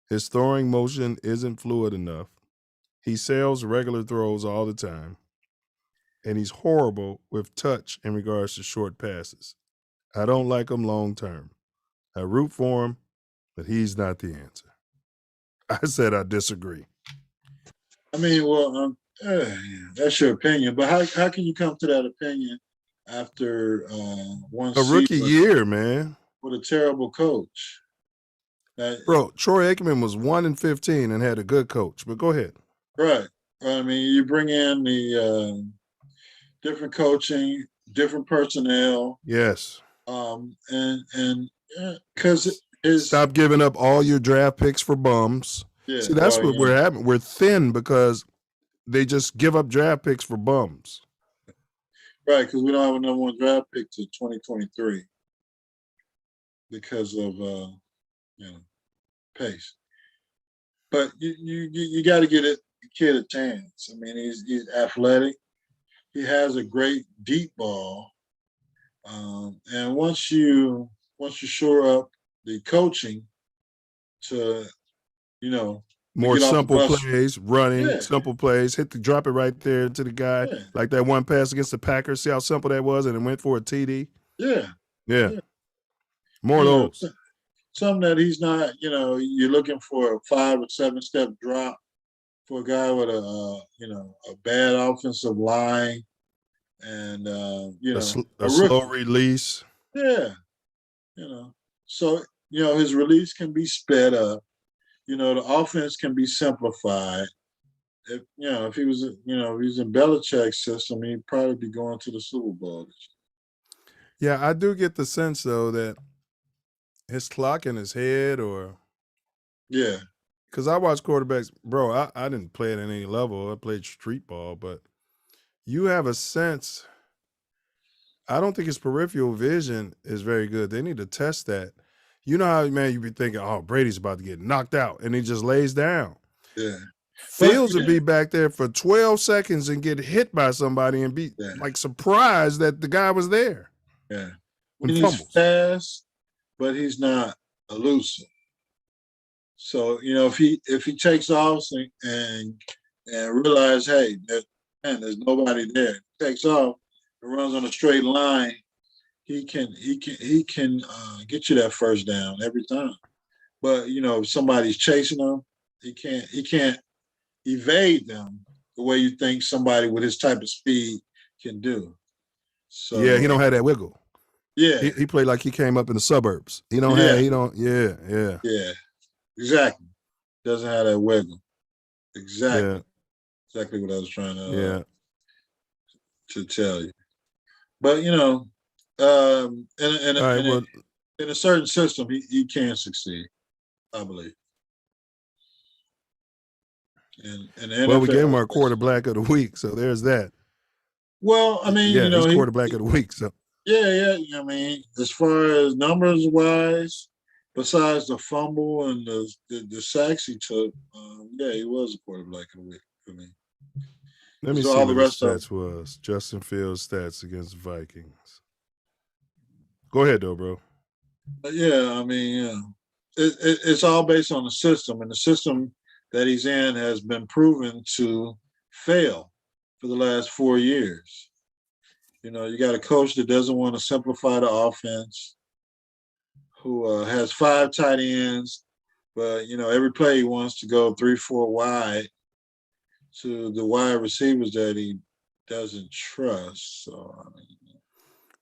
His throwing motion isn't fluid enough. He sails regular throws all the time. And he's horrible with touch in regards to short passes. I don't like him long-term. I root for him, but he's not the answer. I said I disagree. I mean, well, that's your opinion, but how can you come to that opinion after one a rookie year, man, with a terrible coach? Bro, Troy Aikman was 1-15 and had a good coach. But go ahead. Right. I mean, you bring in the different coaching, different personnel. Yes. And because stop giving up all your draft picks for bums. Yeah, see, that's what we're having. We're thin because they just give up draft picks for bums. Right, because we don't have a number one draft pick to 2023 because of pace. But you got to get the kid a chance. I mean, he's athletic. He has a great deep ball, and once you shore up the coaching to more simple plays, running, simple plays, drop it right there to the guy. Yeah. Like that one pass against the Packers. See how simple that was, and it went for a TD? Yeah. More of those. Something that he's not, you're looking for a 5 or 7 step drop for a guy with a bad offensive line and, a slow release. Yeah. So, his release can be sped up. The offense can be simplified. If he was, if he's in Belichick's system, he'd probably be going to the Super Bowl. Yeah, I do get the sense though that his clock in his head, or because I watch quarterbacks, bro. I didn't play at any level. I played street ball, but you have a sense. I don't think his peripheral vision is very good. They need to test that. You know how, man, you be thinking, oh, Brady's about to get knocked out, and he just lays down. Yeah. Fields would be back there for 12 seconds and get hit by somebody and be like surprised that the guy was there. Yeah. He's fast, but he's not elusive. So, if he takes off and realize, hey, there's nobody there, takes off and runs on a straight line, he can get you that first down every time. But if somebody's chasing him, he can't evade them the way you think somebody with his type of speed can do. So yeah, he don't have that wiggle. Yeah, he played like he came up in the suburbs. He don't. Yeah. Exactly. Doesn't have that wiggle. Exactly what I was trying to tell you. But in a certain system, he can succeed, I believe. Well, we gave him our quarterback of the week, so there's that. Well, I mean, he's quarterback of the week. So yeah. I mean, as far as numbers wise, besides the fumble and the sacks he took, he was a quarterback of the week for me. Let me see what the stats was. Justin Fields' stats against the Vikings. Go ahead, though, bro. Yeah, I mean, it's all based on the system, and the system that he's in has been proven to fail for the last 4 years. You got a coach that doesn't want to simplify the offense, who has 5 tight ends, but, every play he wants to go 3-4 wide to the wide receivers that he doesn't trust. So,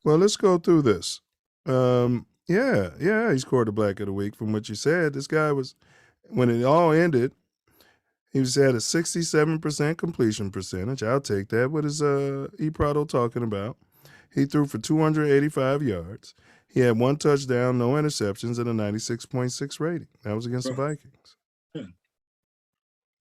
well, let's go through this. He's quarterback of the week from what you said. This guy was, when it all ended, He was at a 67% completion percentage. I'll take that. What is Prado talking about? He threw for 285 yards. He had 1 touchdown, no interceptions, and a 96.6 rating. That was against the Vikings.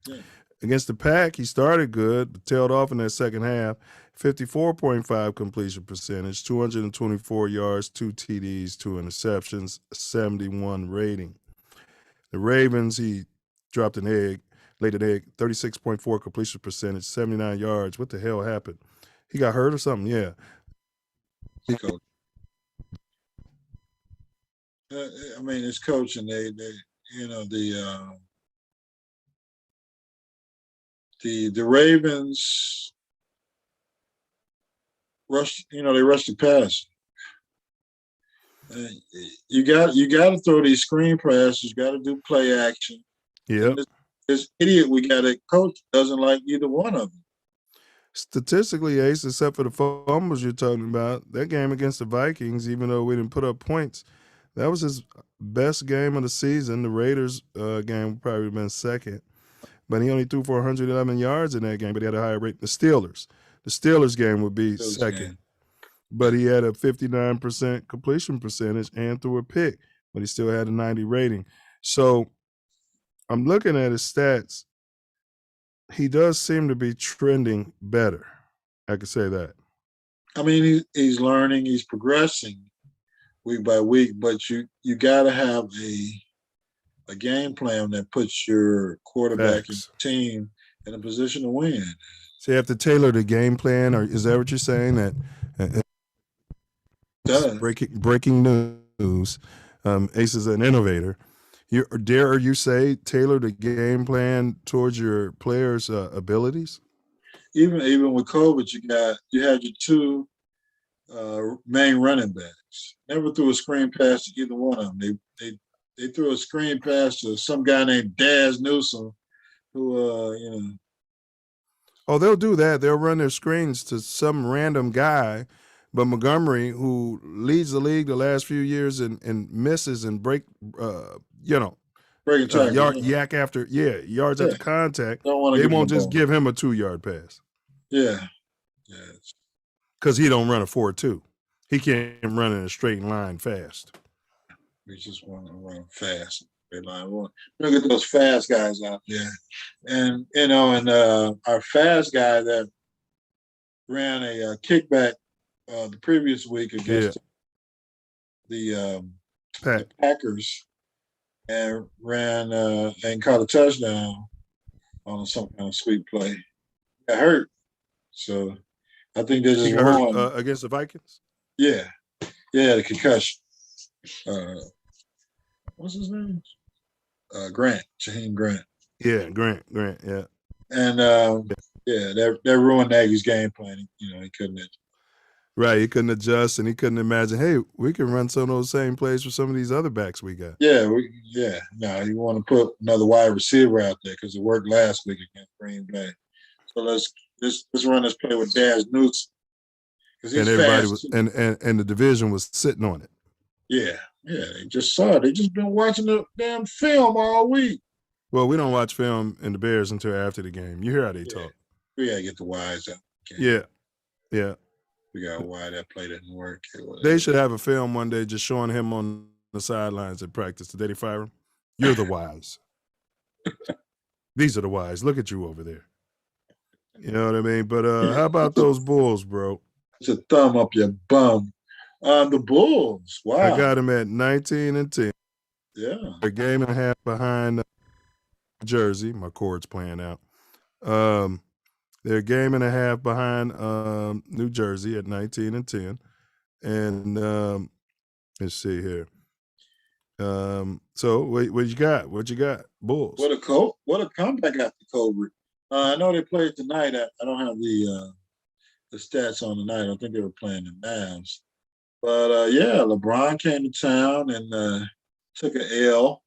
Yeah. Against the Pack, he started good, but tailed off in that second half. 54.5 completion percentage, 224 yards, 2 TDs, 2 interceptions, 71 rating. The Ravens, he dropped an egg, laid an egg, 36.4 completion percentage, 79 yards. What the hell happened? He got hurt or something? Yeah. Coach. I mean, it's coaching. They you know, the Ravens rush. You know, they rush the pass. You got to throw these screen passes. You got to do play action. Yeah. This idiot we got a coach doesn't like either one of them. Statistically, Ace, except for the fumbles you're talking about, that game against the Vikings, even though we didn't put up points, that was his best game of the season. The Raiders game would probably have been second, but he only threw for 111 yards in that game, but he had a higher rate. The Steelers game would be second, but he had a 59% completion percentage and threw a pick, but he still had a 90 rating. So I'm looking at his stats. He does seem to be trending better. I could say that. I mean, he's learning, he's progressing week by week, but you got to have a game plan that puts your quarterback and team in a position to win. So you have to tailor the game plan, or is that what you're saying? That breaking news. Ace is an innovator. Dare you say tailor the game plan towards your players' abilities? Even with COVID, you had your 2 main running backs. Never threw a screen pass to either one of them. They threw a screen pass to some guy named Daz Newsome, who Oh, they'll do that. They'll run their screens to some random guy. But Montgomery, who leads the league the last few years and misses and breaking tackles, yards after contact, they won't just give him a 2-yard pass. Yeah. Because he don't run a 4.2. He can't run in a straight line fast. We just want to run fast. Look at those fast guys out there. And, our fast guy that ran a kickback the previous week against the Packers and ran and caught a touchdown on some kind of sweep play. Got hurt. So I think this is hurt against the Vikings? Yeah. Yeah, the concussion. What's his name? Grant, Shaheem Grant. Yeah, Grant, yeah. And that ruined Nagy's game plan. He couldn't. Right, he couldn't adjust, and he couldn't imagine, hey, we can run some of those same plays for some of these other backs we got. Yeah, no, you want to put another wide receiver out there because it worked last week against Green Bay. So let's run this play with Daz Newsome. And everybody was, and the division was sitting on it. Yeah, they just saw it. They just been watching the damn film all week. Well, we don't watch film in the Bears until after the game. You hear how they talk. We gotta get the whys out. Yeah. We got why that play didn't work. They should have a film one day just showing him on the sidelines at practice. Did they fire him? You're the whys. These are the whys. Look at you over there. You know what I mean? But how about those Bulls, bro? It's a thumb up your bum. The Bulls. Wow. I got them at 19-10. Yeah. A game and a half behind Jersey. My chord's playing out. They're a game and a half behind New Jersey at 19-10. And let's see here. So what you got? What you got? Bulls. What a comeback after COVID. I know they played tonight. I don't have the stats on tonight. I think they were playing the Mavs. But LeBron came to town and took an L.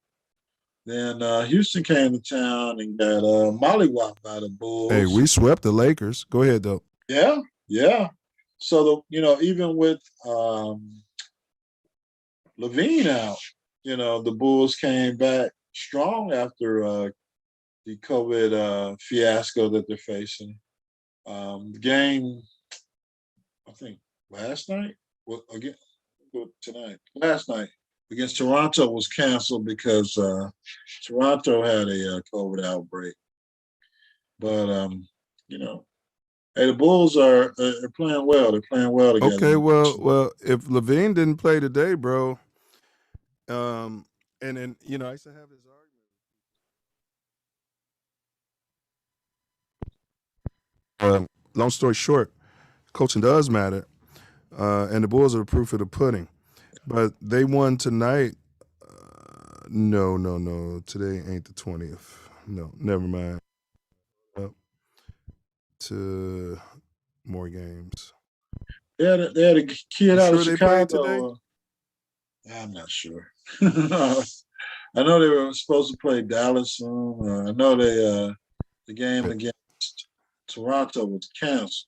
Then Houston came to town and got mollywopped by the Bulls. Hey, we swept the Lakers. Go ahead, though. Yeah. So even with Levine out, the Bulls came back strong after the COVID fiasco that they're facing. The game, I think last night, again tonight, last night against Toronto was canceled because Toronto had a COVID outbreak. But hey, the Bulls are playing well. They're playing well together. Okay, well, if Levine didn't play today, bro, and then I used to have this argument. Long story short, coaching does matter, and the Bulls are the proof of the pudding. But they won tonight. No. Today ain't the 20th. No, never mind. To more games. They had a kid out of Sure they played today? Chicago. I'm not sure. I know they were supposed to play Dallas soon. I know the game against Toronto was canceled.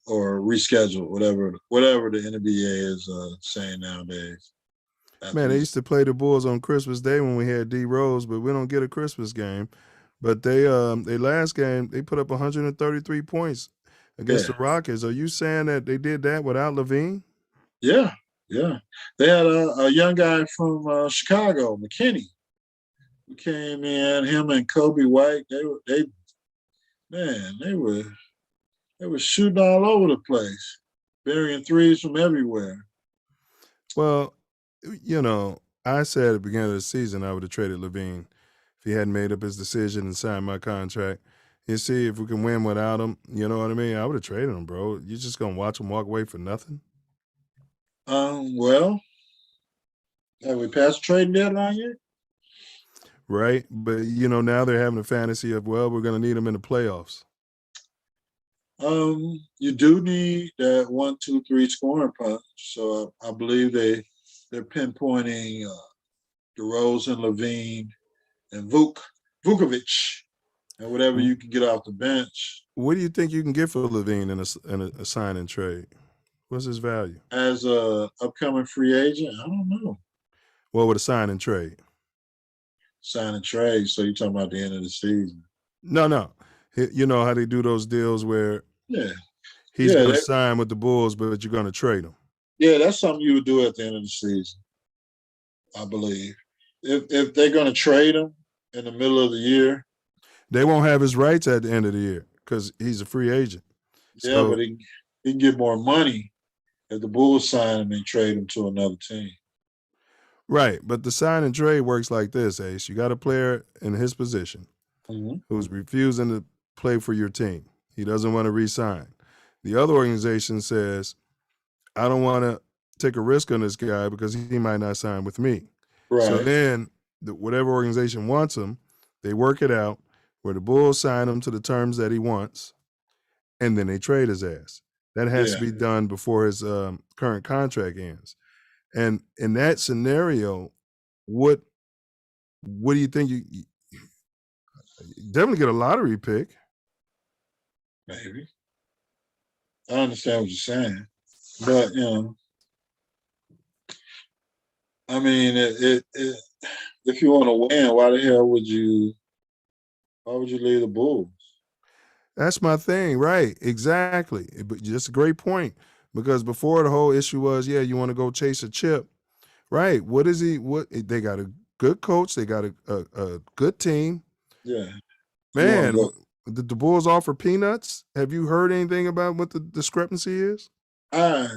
Or rescheduled, whatever the NBA is saying nowadays. Man, they used to play the Bulls on Christmas Day when we had D Rose, but we don't get a Christmas game. But they last game they put up 133 points against the Rockets. Are you saying that they did that without Levine? Yeah. They had a young guy from Chicago, McKinney, who came in. Him and Kobe White. They were shooting all over the place, burying threes from everywhere. Well, I said at the beginning of the season I would have traded Levine if he hadn't made up his decision and signed my contract. You see, if we can win without him, you know what I mean? I would have traded him, bro. You just gonna watch him walk away for nothing? Well, have we passed the trading deadline yet? Right, but now they're having a fantasy of, well, we're gonna need him in the playoffs. You do need that 1, 2, 3 scoring punch. So I believe they're pinpointing DeRozan, Levine, and Vukovic, and whatever you can get off the bench. What do you think you can get for Levine in a sign and trade? What's his value as a upcoming free agent? I don't know. Well, with a sign and trade. Sign and trade. So you're talking about the end of the season? No. You know how they do those deals where he's going to sign with the Bulls, but you're going to trade him. Yeah, that's something you would do at the end of the season, I believe. If they're going to trade him in the middle of the year, they won't have his rights at the end of the year because he's a free agent. Yeah, but he can get more money if the Bulls sign him and trade him to another team. Right, but the sign and trade works like this, Ace. You got a player in his position who's refusing to play for your team. He doesn't want to re-sign. The other organization says, I don't want to take a risk on this guy because he might not sign with me. Right. So then whatever organization wants him, they work it out where the Bulls sign him to the terms that he wants, and then they trade his ass. That has to be done before his current contract ends. And in that scenario, what do you think? You definitely get a lottery pick. Maybe. I understand what you're saying. But, I mean, if you want to win, why the hell would you leave the Bulls? That's my thing, right? Exactly. But just a great point. Because before the whole issue was, you want to go chase a chip, right? What they got a good coach, they got a good team. Yeah, man. Did the Bulls offer peanuts? Have you heard anything about what the discrepancy is? I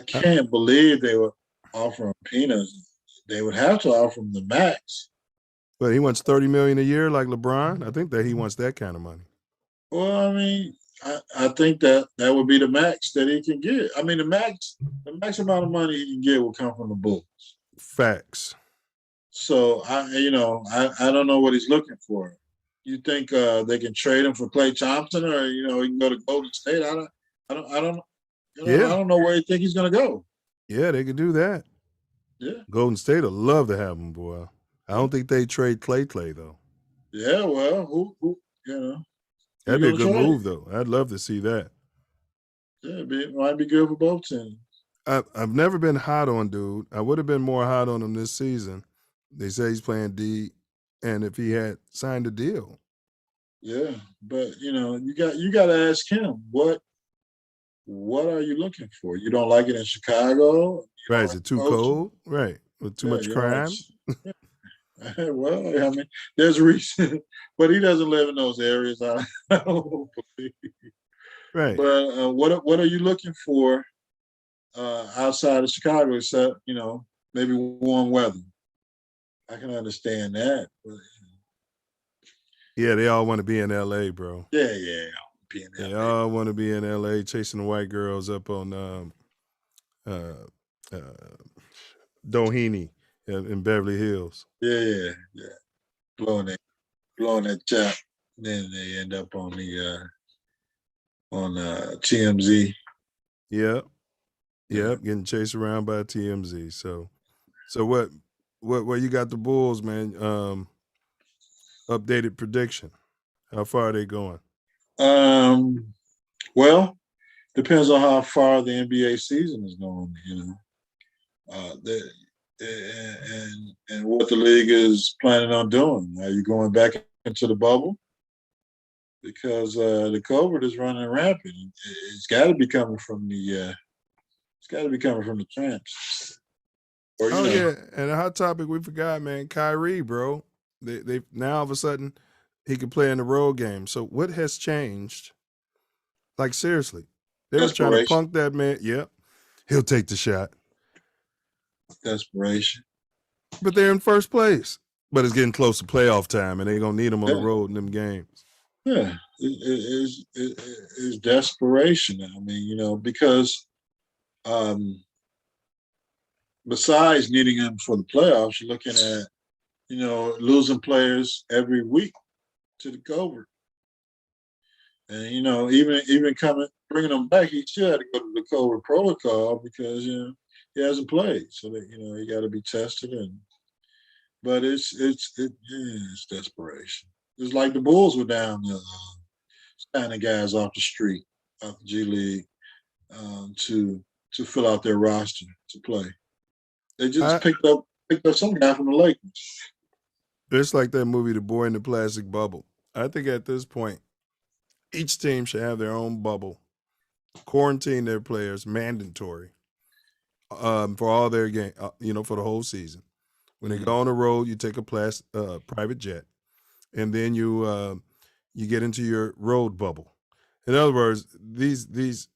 can't believe they were offering peanuts. They would have to offer him the max. But he wants $30 million a year like LeBron. I think that he wants that kind of money. Well, I mean, I think that would be the max that he can get. I mean, the max amount of money he can get will come from the Bulls. Facts. So I don't know what he's looking for. You think they can trade him for Klay Thompson, or he can go to Golden State? I don't know where you think he's going to go. Yeah, they could do that. Yeah, Golden State would love to have him, boy. I don't think they trade Clay though. Yeah, well, who that'd be a good move though. I'd love to see that. Yeah, it might be good for both teams. I've never been hot on dude. I would have been more hot on him this season, They say he's playing D, and if he had signed a deal. Yeah, but you got to ask him what are you looking for? You don't like it in Chicago? You Right? don't Is like it too coaching? cold? Right? With too Yeah, much you don't crime? like. Well, I mean, there's a reason, but he doesn't live in those areas. I don't believe. Right. But what are you looking for outside of Chicago, except maybe warm weather? I can understand that. But, Yeah, they all want to be in L.A., bro. yeah, being They LA. all want to be in L.A. chasing the white girls up on Doheny in Beverly Hills. Yeah. Blowing that chop. Then they end up on the TMZ. Yep. Yeah. Getting chased around by TMZ. So what you got the Bulls, man? Updated prediction. How far are they going? Well, depends on how far the NBA season is going. And what the league is planning on doing. Are you going back into the bubble? Because the COVID is running rampant. It's got to be coming from the. It's got to be coming from the champs. Or Yeah, and a hot topic we forgot, man. Kyrie, bro. They now all of a sudden he can play in the road game. So what has changed? Like seriously, they were trying to desperation. punk that man. Yep, he'll take the shot. Desperation. But they're in first place. But it's getting close to playoff time, and they're gonna need him on the road in them games. Yeah, it is desperation. I mean, because besides needing him for the playoffs, you're looking at losing players every week to the COVID. And even bringing them back, he still had to go to the COVID protocol because he hasn't played, so that he got to be tested. But it's desperation. It's like the Bulls were down there, signing guys off the street, off the G League, to fill out their roster to play. They just picked up some guy from the Lakers. It's like that movie, The Boy in the Plastic Bubble. I think at this point, each team should have their own bubble, quarantine their players, mandatory, for all their game, for the whole season. When they go on the road, you take a private jet, and then you get into your road bubble. In other words, these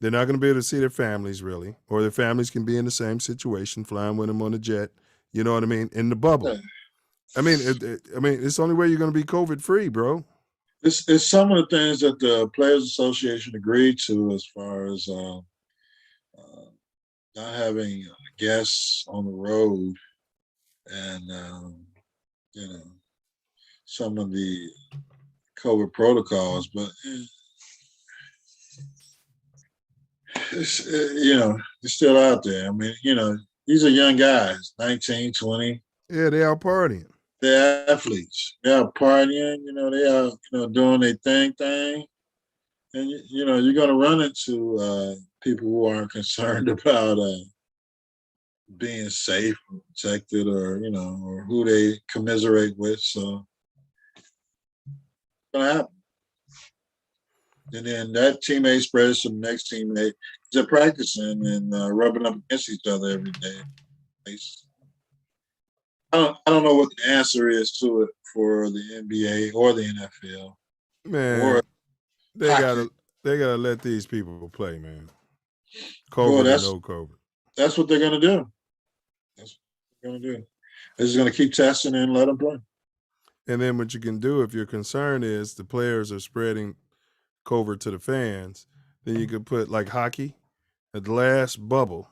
they're not going to be able to see their families really, or their families can be in the same situation, flying with them on a jet. You know what I mean? In the bubble. Yeah. I mean, it's the only way you're going to be COVID free, bro. It's some of the things that the Players Association agreed to, as far as not having guests on the road, and some of the COVID protocols. But it's still out there. I mean, these are young guys, 19, 20. Yeah, they are partying. They're athletes. They are partying. They are doing their thing. And you're going to run into people who aren't concerned about being safe, or protected, or or who they commiserate with. So it's going to happen. And then that teammate spreads to the next teammate. They're practicing and rubbing up against each other every day. I don't know what the answer is to it for the NBA or the NFL. Man, they gotta let these people play, man. COVID or no COVID. That's what they're gonna do. That's what they're gonna do. They're just gonna keep testing and let them play. And then what you can do, if your concern is the players are spreading COVID to the fans, then you could put, like hockey, a glass bubble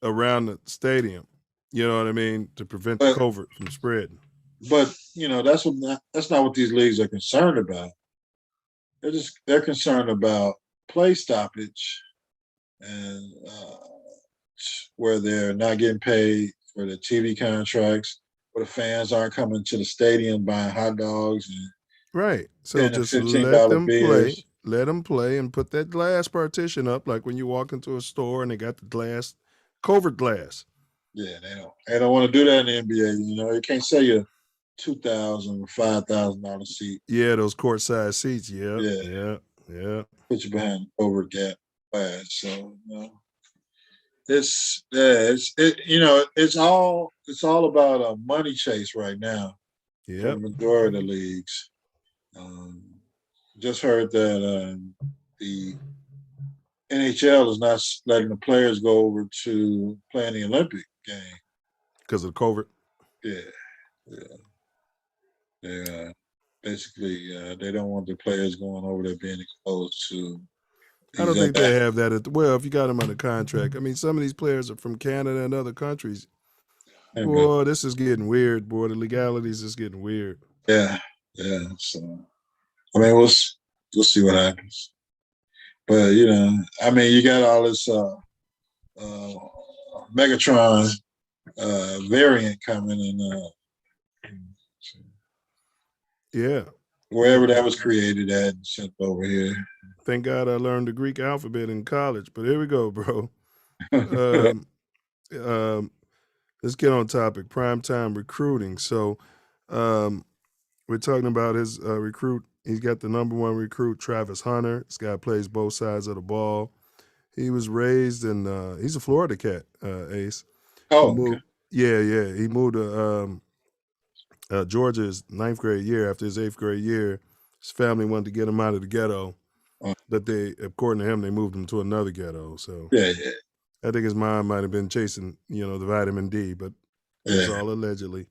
around the stadium. You know what I mean? To prevent the COVID from spreading. But that's not what these leagues are concerned about. They're concerned about play stoppage, and where they're not getting paid for the TV contracts, where the fans aren't coming to the stadium buying hot dogs and right. So just let them play. Let them play and put that glass partition up, like when you walk into a store and they got the glass, COVID glass. Yeah, they don't want to do that in the NBA. You know, you can't sell you $2,000 or $5,000 seat. Yeah, those courtside seats. Yep. Yeah. Yeah. Put you behind over gap glass. So it's all about a money chase right now for the Yep. majority of the leagues. Just heard that the NHL is not letting the players go over to play in the Olympic game because of COVID. Yeah. Basically, they don't want the players going over there being exposed to. I don't think they have that. Well, if you got them under contract, I mean, some of these players are from Canada and other countries. Boy, this is getting weird. Boy, the legalities is getting weird. Yeah. So, I mean, we'll see what happens. But I mean, you got all this Megatron variant coming, and yeah, wherever that was created at and sent over here. Thank God I learned the Greek alphabet in college. But here we go, bro. Let's get on topic. Primetime recruiting. So we're talking about his recruit. He's got the number one recruit, Travis Hunter. This guy plays both sides of the ball. He was raised in, he's a Florida cat, Ace. Oh, okay. Yeah. He moved to Georgia his 9th grade year. After his 8th grade year, his family wanted to get him out of the ghetto. But they, according to him, they moved him to another ghetto. So yeah. I think his mom might have been chasing, the vitamin D, but it's all allegedly.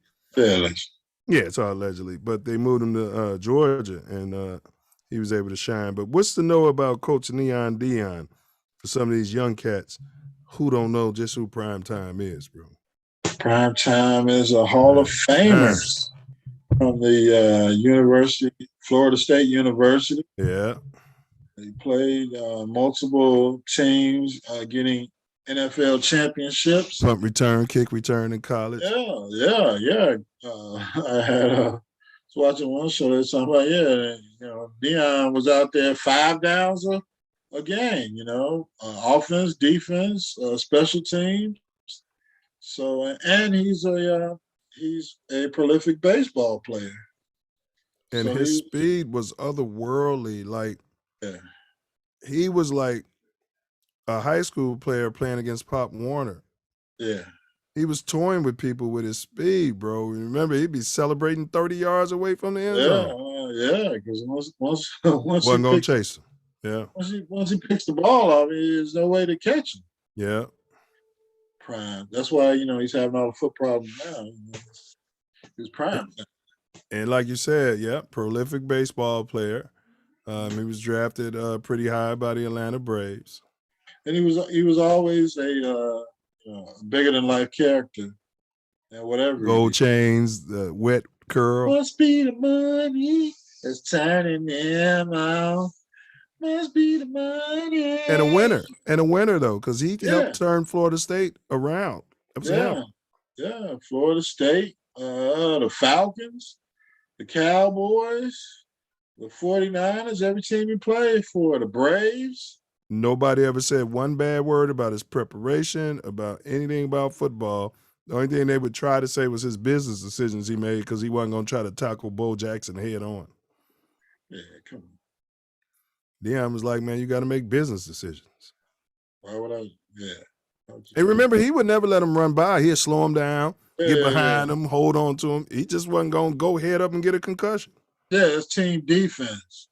Yeah, it's all allegedly. But they moved him to Georgia, and he was able to shine. But what's to know about Coach Deon for some of these young cats who don't know just who Primetime is, bro? Primetime is a Hall of Famer from the University, Florida State University. Yeah. He played multiple teams, getting NFL championships. Punt return, kick return in college. Yeah. I was watching one show that's talking about, Deon was out there 5 downs a game, offense, defense, special teams. So, and he's a prolific baseball player. And so his speed was otherworldly. Like, he was like a high school player playing against Pop Warner. Yeah. He was toying with people with his speed, bro. Remember, he'd be celebrating 30 yards away from the end zone. Because once wasn't gonna chase him. Yeah. Once he picks the ball off, there's no way to catch him. Yeah. Prime. That's why he's having all the foot problems now. He's prime. And like you said, prolific baseball player. He was drafted pretty high by the Atlanta Braves. And he was always a bigger than life character, and whatever. Gold chains, the wet curl. Must be the money that's turning them out. Must be the money. And a winner though, because he helped turn Florida State around. Yeah. Florida State, the Falcons, the Cowboys, the 49ers, every team he played for, the Braves. Nobody ever said one bad word about his preparation, about anything about football. The only thing they would try to say was his business decisions he made because he wasn't going to try to tackle Bo Jackson head on. Yeah, come on. Deon was like, man, you got to make business decisions. Why would I? Yeah. And remember, he would never let him run by. He'd slow him down, get behind him, hold on to him. He just wasn't going to go head up and get a concussion. Yeah, it's team defense,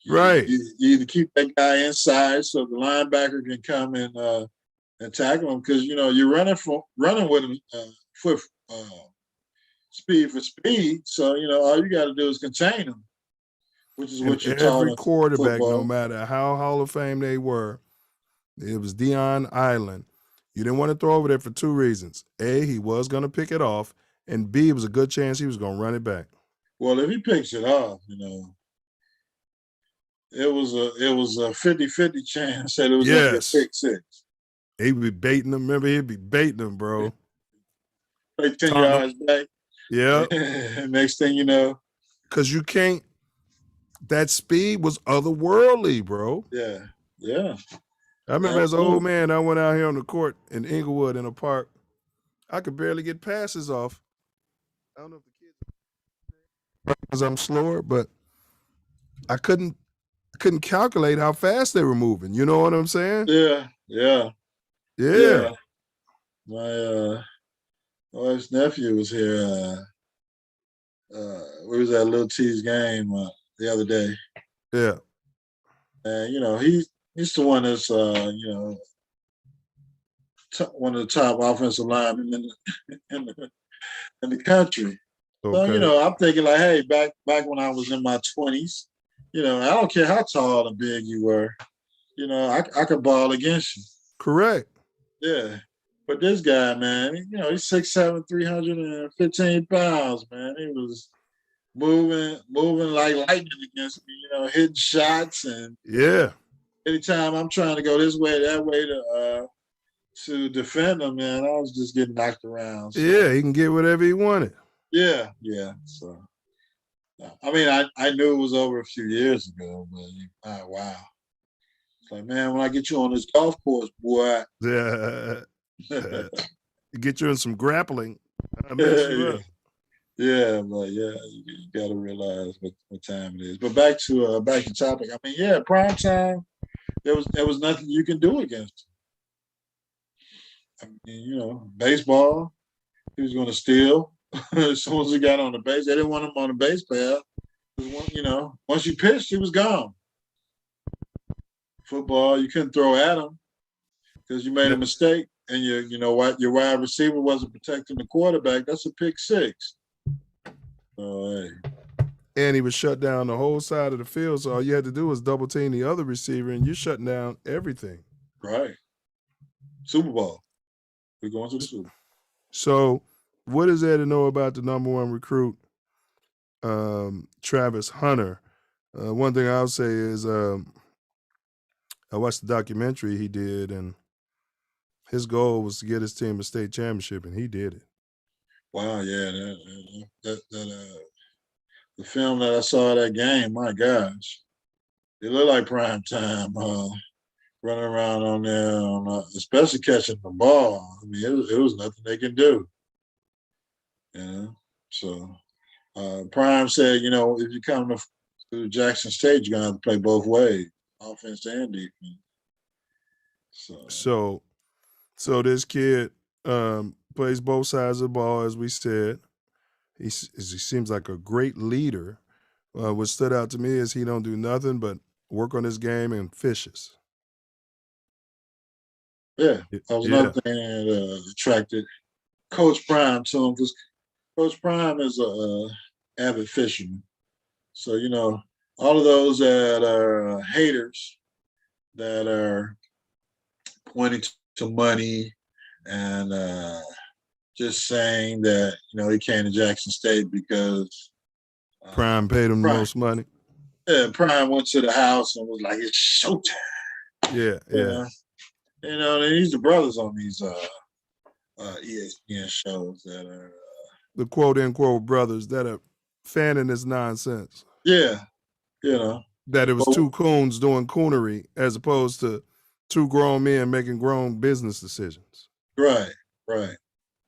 Right. You either keep that guy inside so the linebacker can come and tackle him because you're running with him for speed for speed. So all you got to do is contain him, which is what you're taught. Every quarterback, no matter how Hall of Fame they were, it was Deon Island. You didn't want to throw over there for 2 reasons: A, he was going to pick it off, and B, it was a good chance he was going to run it back. Well, if he picks it off, it was a 50-50 chance that it was going to be a pick 6. He'd be baiting him. Remember, he'd be baiting him, bro. Like 10 yards back. Yeah. Next thing you know. Because you can't, that speed was otherworldly, bro. Yeah. I remember as an old man, I went out here on the court in Inglewood in a park. I could barely get passes off. I don't know if the kids because I'm slower, but I couldn't calculate how fast they were moving. You know what I'm saying? Yeah. Yeah. My wife's nephew was here. We was at Little T's game the other day. Yeah. And he's the one that's one of the top offensive linemen in the country. Okay. So I'm thinking like, hey, back when I was in my 20s, I don't care how tall and big you were, I could ball against you. Correct. Yeah. But this guy, man, he's 6'7", 315 pounds, man. He was moving like lightning against me, hitting shots. And yeah, anytime I'm trying to go this way, that way to defend him, man, I was just getting knocked around. So. Yeah, he can get whatever he wanted. Yeah. So, I mean, I knew it was over a few years ago, but wow. It's like, man, when I get you on this golf course, boy. Yeah. Get you in some grappling. I mess you up. Yeah, but you got to realize what time it is. But back to topic. I mean, prime time. There was nothing you can do against him. I mean, baseball. He was going to steal as soon as he got on the base. They didn't want him on the base path. Once you pitched, he was gone. Football, you couldn't throw at him because you made a mistake, and your wide receiver wasn't protecting the quarterback. That's a pick six. Oh, hey. And he was shut down the whole side of the field, so all you had to do was double team the other receiver, and you're shutting down everything. Right. Super Bowl. We're going to the Super Bowl. So, what is there to know about the number one recruit, Travis Hunter? One thing I'll say is I watched the documentary he did, and his goal was to get his team a state championship, and he did it. Wow, yeah, the film that I saw of that game, my gosh, it looked like prime time. Running around on there, especially catching the ball. I mean, it was nothing they can do. So Prime said, if you come to Jackson State, you're gonna have to play both ways, offense and defense. So this kid plays both sides of the ball, as we said. He seems like a great leader. What stood out to me is he don't do nothing but work on his game and fishes. Yeah, that was another thing that attracted Coach Prime to him, because Coach Prime is a avid fisherman. So, all of those that are haters that are pointing to money and just saying that, he came to Jackson State because Prime paid him the most money. Yeah, Prime went to the house and was like, it's showtime. Yeah. And he's the brothers on these ESPN shows that are the quote unquote brothers that are fanning this nonsense. Yeah, that it was two coons doing coonery as opposed to two grown men making grown business decisions. Right.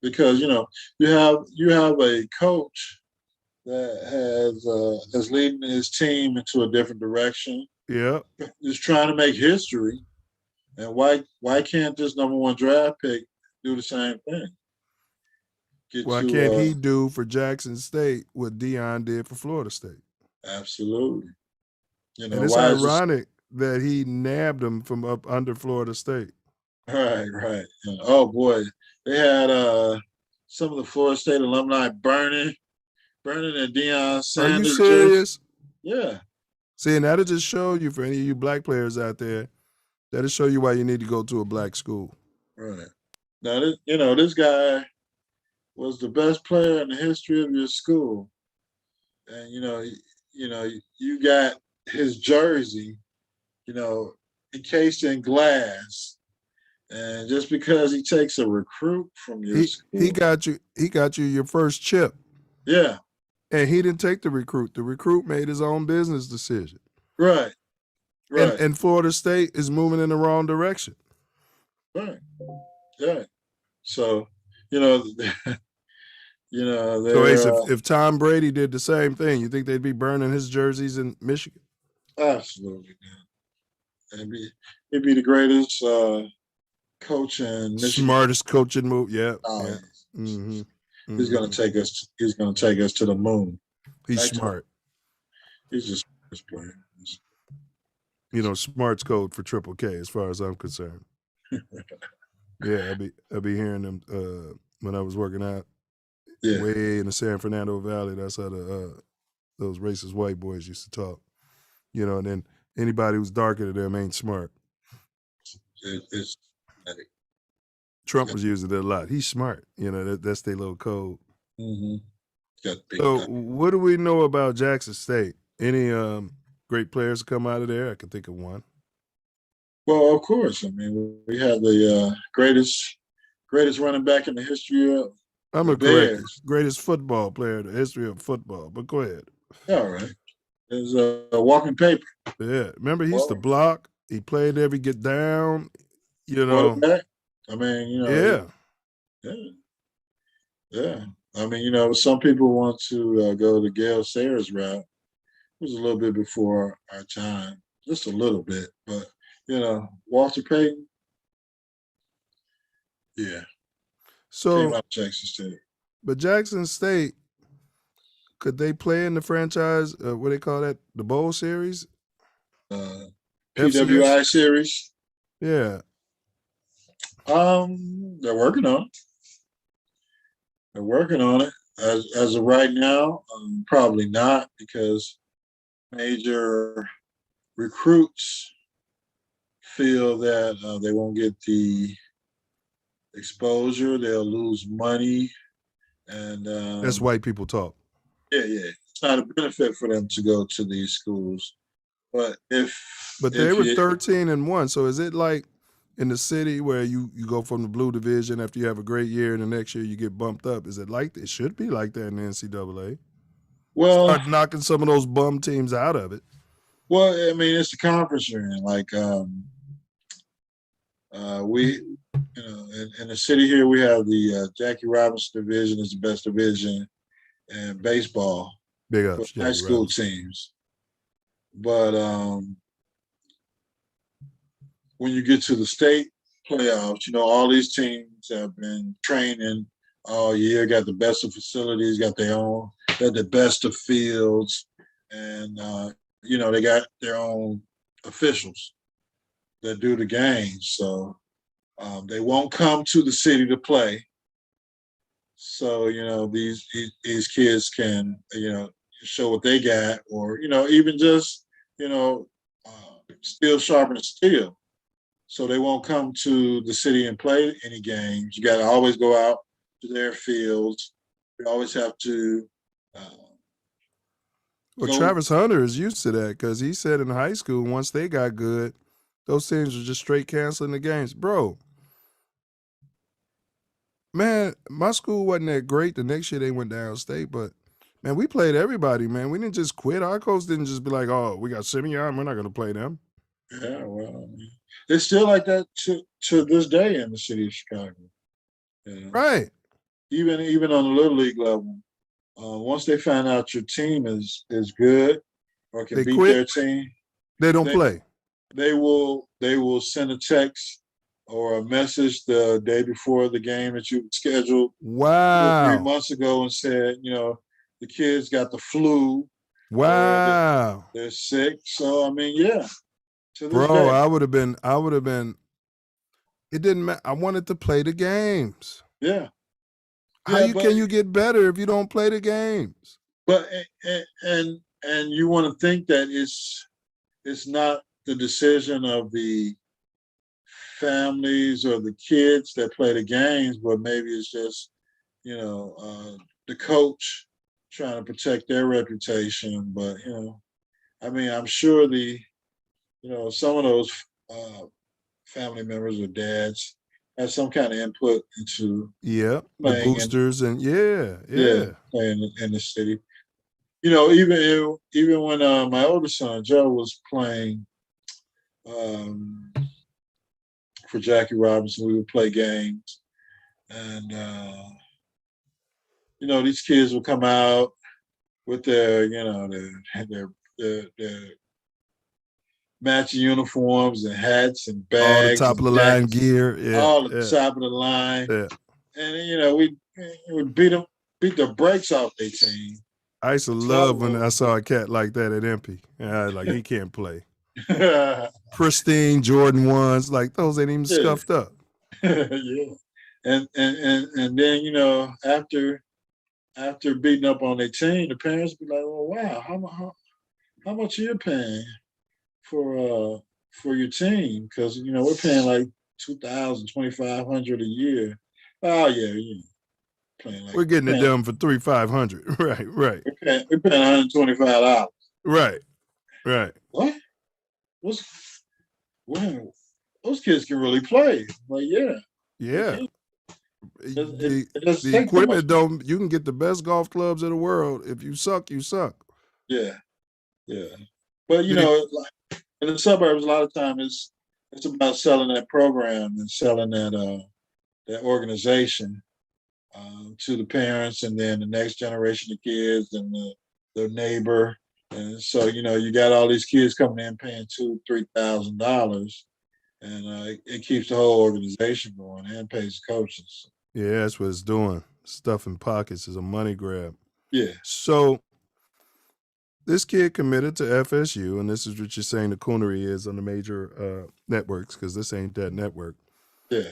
Because you have a coach that has leading his team into a different direction. Yeah, is trying to make history. And why can't this number one draft pick do the same thing? Why can't he do for Jackson State what Deon did for Florida State? Absolutely. And it's ironic that he nabbed him from up under Florida State. Right. And, oh boy, they had some of the Florida State alumni burning and Deon Sanders. Are you serious? Yeah. See, and that'll just show you, for any of you black players out there, that'll show you why you need to go to a black school. Right. Now, this guy was the best player in the history of your school. And, you got his jersey, encased in glass. And just because he takes a recruit from your school. He got you your first chip. Yeah. And he didn't take the recruit. The recruit made his own business decision. Right. Right. And Florida State is moving in the wrong direction. Right. Yeah. So, you know, So Ace, they're if Tom Brady did the same thing, you think they'd be burning his jerseys in Michigan? absolutely, man. He'd be the greatest coach in Michigan. Smartest coaching move. Yeah. Oh, Yeah. Mm-hmm. he's gonna take us. He's gonna take us to the moon. He's Back to- smart. he's just a player. You know, smart's code for Triple K, as far as I'm concerned. Yeah, I'd be hearing them when I was working out Yeah. way in the San Fernando Valley. That's how those racist white boys used to talk. You know, and then anybody who's darker than them ain't smart. It's Trump was using it a lot. He's smart. You know, that's their little code. mm-hmm. Got big So, time. what do we know about Jackson State? Any great players come out of there? I can think of one. Well, of course. I mean, we have the greatest running back in the history of I'm the a correct. Bears. Greatest football player in the history of football. But go ahead. All right. There's a walking paper. Yeah. Remember, he used to block. He played every get down. You know. Quarterback. I mean, you know. Yeah. Yeah. I mean, you know, some people want to go the Gale Sayers route. It was a little bit before our time, just a little bit. But, you know, Walter Payton, yeah. So, came out of Jackson State. But Jackson State, could they play in the franchise, what they call that, the bowl series? PWI series. Yeah. They're working on it. They're working on it. As of right now, probably not, because major recruits feel that they won't get the exposure. They'll lose money, and That's white people talk. Yeah. It's not a benefit for them to go to these schools. But they were 13-1. So is it like in the city where you go from the blue division after you have a great year and the next year you get bumped up? Is it like it should be like that in the NCAA? Well, start knocking some of those bum teams out of it. Well, I mean, it's the conference you're in. Like we, you know, in the city here, we have the Jackie Robinson division is the best division in baseball. Big ups, high school teams. But when you get to the state playoffs, you know, all these teams have been training all year, got the best of facilities, got the best of fields, and you know, they got their own officials that do the games. So they won't come to the city to play. So, you know, these kids can, you know, show what they got, or, you know, even just, you know, steel sharpen steel. So they won't come to the city and play any games. You got to always go out to their fields. You always have to. Well, Travis Hunter is used to that because he said in high school, once they got good, those teams were just straight canceling the games. Bro, man, my school wasn't that great. The next year they went downstate, but man, we played everybody, man. We didn't just quit. Our coach didn't just be like, oh, we got Simeon, we're not going to play them. Yeah, well, it's still like that to this day in the city of Chicago. You know? Right. Even on the little league level, once they find out your team is good or can beat their team, they don't play. They will send a text or a message the day before the game that you scheduled 2 or 3 months ago and said, you know, the kids got the flu. Wow. They're sick. So I mean, yeah. Bro, day. I would have been. It didn't matter. I wanted to play the games. Yeah. Can you get better if you don't play the games? But and you want to think that it's not the decision of the families or the kids that play the games, but maybe it's just, you know, the coach trying to protect their reputation. But, you know, I mean, I'm sure some of those family members or dads have some kind of input into the boosters and playing in the city. You know, even when my older son Joe was playing for Jackie Robinson. We would play games, and these kids would come out with their matching uniforms and hats and All the bags top and of the line jackets, gear. Yeah. all at the top of the line. Yeah. And we would beat the brakes off their team. I used to love when I saw a cat like that at MP. And I was like, he can't play. Pristine Jordan 1s, like those ain't even scuffed up. Yeah. And then, after beating up on their team, the parents be like, "Well, wow, how much are you paying for your team? Because we're paying like $2,000, $2,500 a year. Oh yeah, playing like we're getting it done for $3,500. Right. We're paying $125. Right. What? Those kids can really play. Like, yeah. The equipment you can get the best golf clubs in the world. If you suck, you suck. Yeah. But in the suburbs, a lot of times it's about selling that program and selling that organization to the parents, and then the next generation of kids and their neighbor. And so you got all these kids coming in paying $2,000-$3,000, and it keeps the whole organization going and pays the coaches. Yeah, that's what it's doing. Stuffing pockets is a money grab. Yeah. So this kid committed to FSU, and this is what you're saying the coonery is on the major networks, because this ain't that network. Yeah.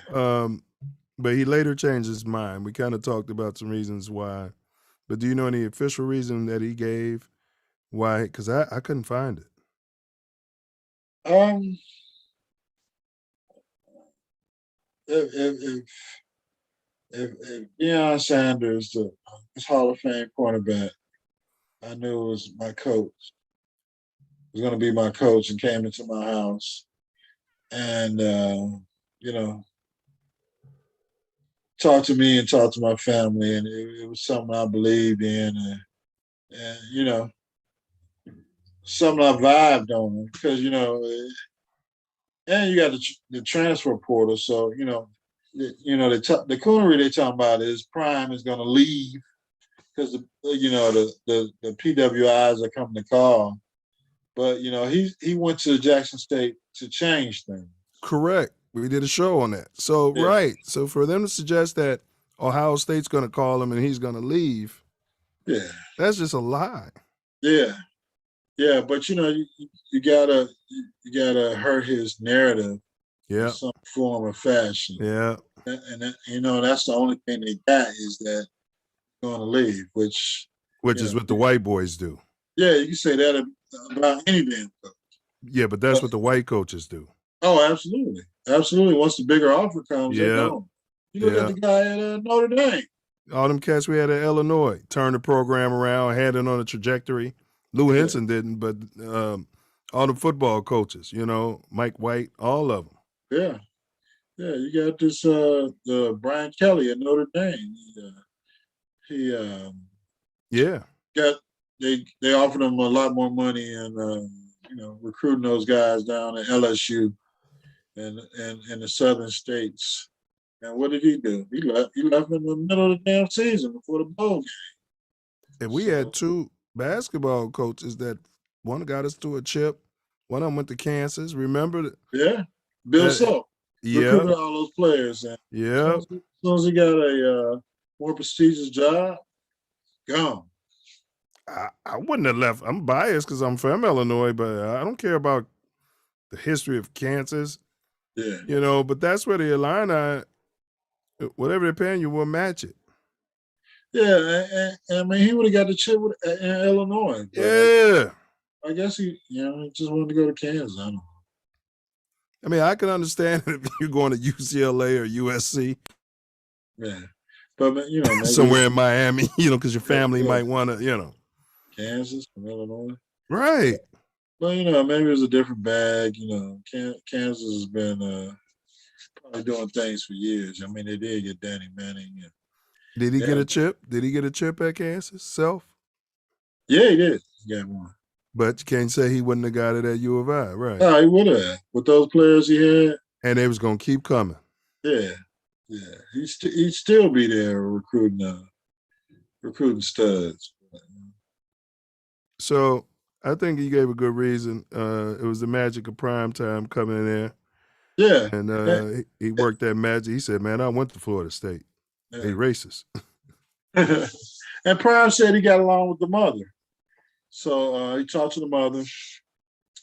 But he later changed his mind. We kind of talked about some reasons why. But do you know any official reason that he gave why? Because I couldn't find it. If Deon Sanders, this Hall of Fame cornerback, I knew it was my coach. It was going to be my coach, and came into my house, and talked to me and talked to my family, and it was something I believed in, and something I vibed on, because and you got the transfer portal, so the coonery they talking about is Prime is going to leave because the PWIs are coming to call, but he went to Jackson State to change things. Correct. We did a show on that. So right. So for them to suggest that Ohio State's going to call him and he's going to leave, that's just a lie. Yeah, but you gotta hurt his narrative in some form or fashion. Yeah. And that's the only thing they got is that he's going to leave, which is what the white boys do. Yeah, you can say that about any damn coach. Yeah, but that's what the white coaches do. Oh, absolutely. Once the bigger offer comes, they don't. You look at the guy at Notre Dame. All them cats we had at Illinois turned the program around, had it on a trajectory. Lou Henson didn't, but all the football coaches, Mike White, all of them. Yeah. You got this the Brian Kelly at Notre Dame. Got they offered him a lot more money and recruiting those guys down at LSU and the southern states. And what did he do? He left in the middle of the damn season before the bowl game. And we had two basketball coaches that one got us to a chip. One of them went to Kansas. Remember? Bill Self. Recruited all those players. And as soon as he got a more prestigious job, gone. I wouldn't have left. I'm biased because I'm from Illinois, but I don't care about the history of Kansas. Yeah. But that's where the Illini, whatever they're paying you, will match it. Yeah, and I mean, he would have got the chip in Illinois. I guess he just wanted to go to Kansas. I don't know. I mean, I can understand if you're going to UCLA or USC. Yeah, but maybe somewhere in Miami, because your family might want to, Kansas from Illinois. Right. But maybe it was a different bag. Kansas has been probably doing things for years. I mean, they did get Danny Manning. Did he get a chip? Did he get a chip at Kansas? Self? Yeah, he did. He got one. But you can't say he wouldn't have got it at U of I, right? No, he would have with those players he had. And they was gonna keep coming. Yeah. He'd still be there recruiting studs. So I think he gave a good reason. It was the magic of prime time coming in there. Yeah. And he worked that magic. He said, man, I went to Florida State. They racist. And Prime said he got along with the mother. So he talked to the mother,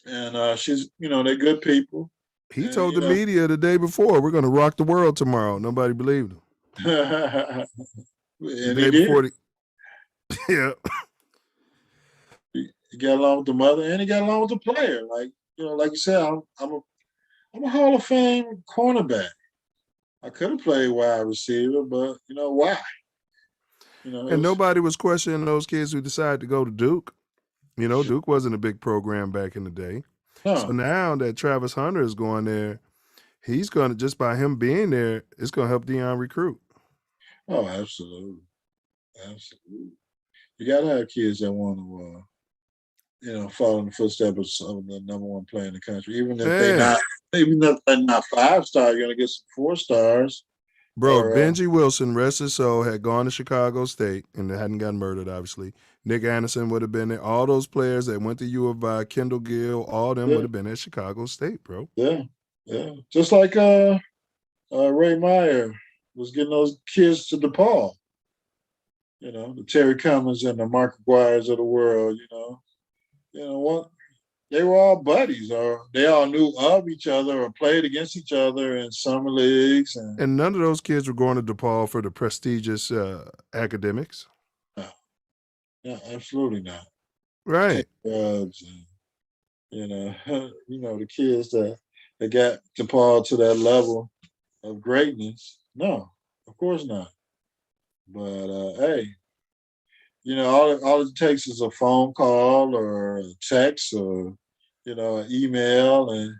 and she's, they're good people. He told the media the day before, we're going to rock the world tomorrow. Nobody believed him. And the day before yeah. He got along with the mother, and he got along with the player. Like you said, I'm a Hall of Fame cornerback. I could have played wide receiver, but why? And nobody was questioning those kids who decided to go to Duke. Duke wasn't a big program back in the day. No. So now that Travis Hunter is going there, he's going to, just by him being there, it's going to help Deon recruit. Oh, absolutely. Absolutely. You got to have kids that want to, follow in the footsteps of the number one player in the country. Even if they're not 5-star, you're going to get some 4 stars. Bro, Benji Wilson, rest his soul, had gone to Chicago State and hadn't gotten murdered, obviously. Nick Anderson would have been there. All those players that went to U of I, Kendall Gill, all of them would have been at Chicago State, bro. Yeah. Just like Ray Meyer was getting those kids to DePaul. The Terry Cummins and the Mark Aguirres of the world, what? They were all buddies, or they all knew of each other or played against each other in summer leagues. And none of those kids were going to DePaul for the prestigious academics. No. Yeah, absolutely not. Right. Drugs and, the kids that got DePaul to that level of greatness. No, of course not. But, hey, all it takes is a phone call or a text or, an email, and,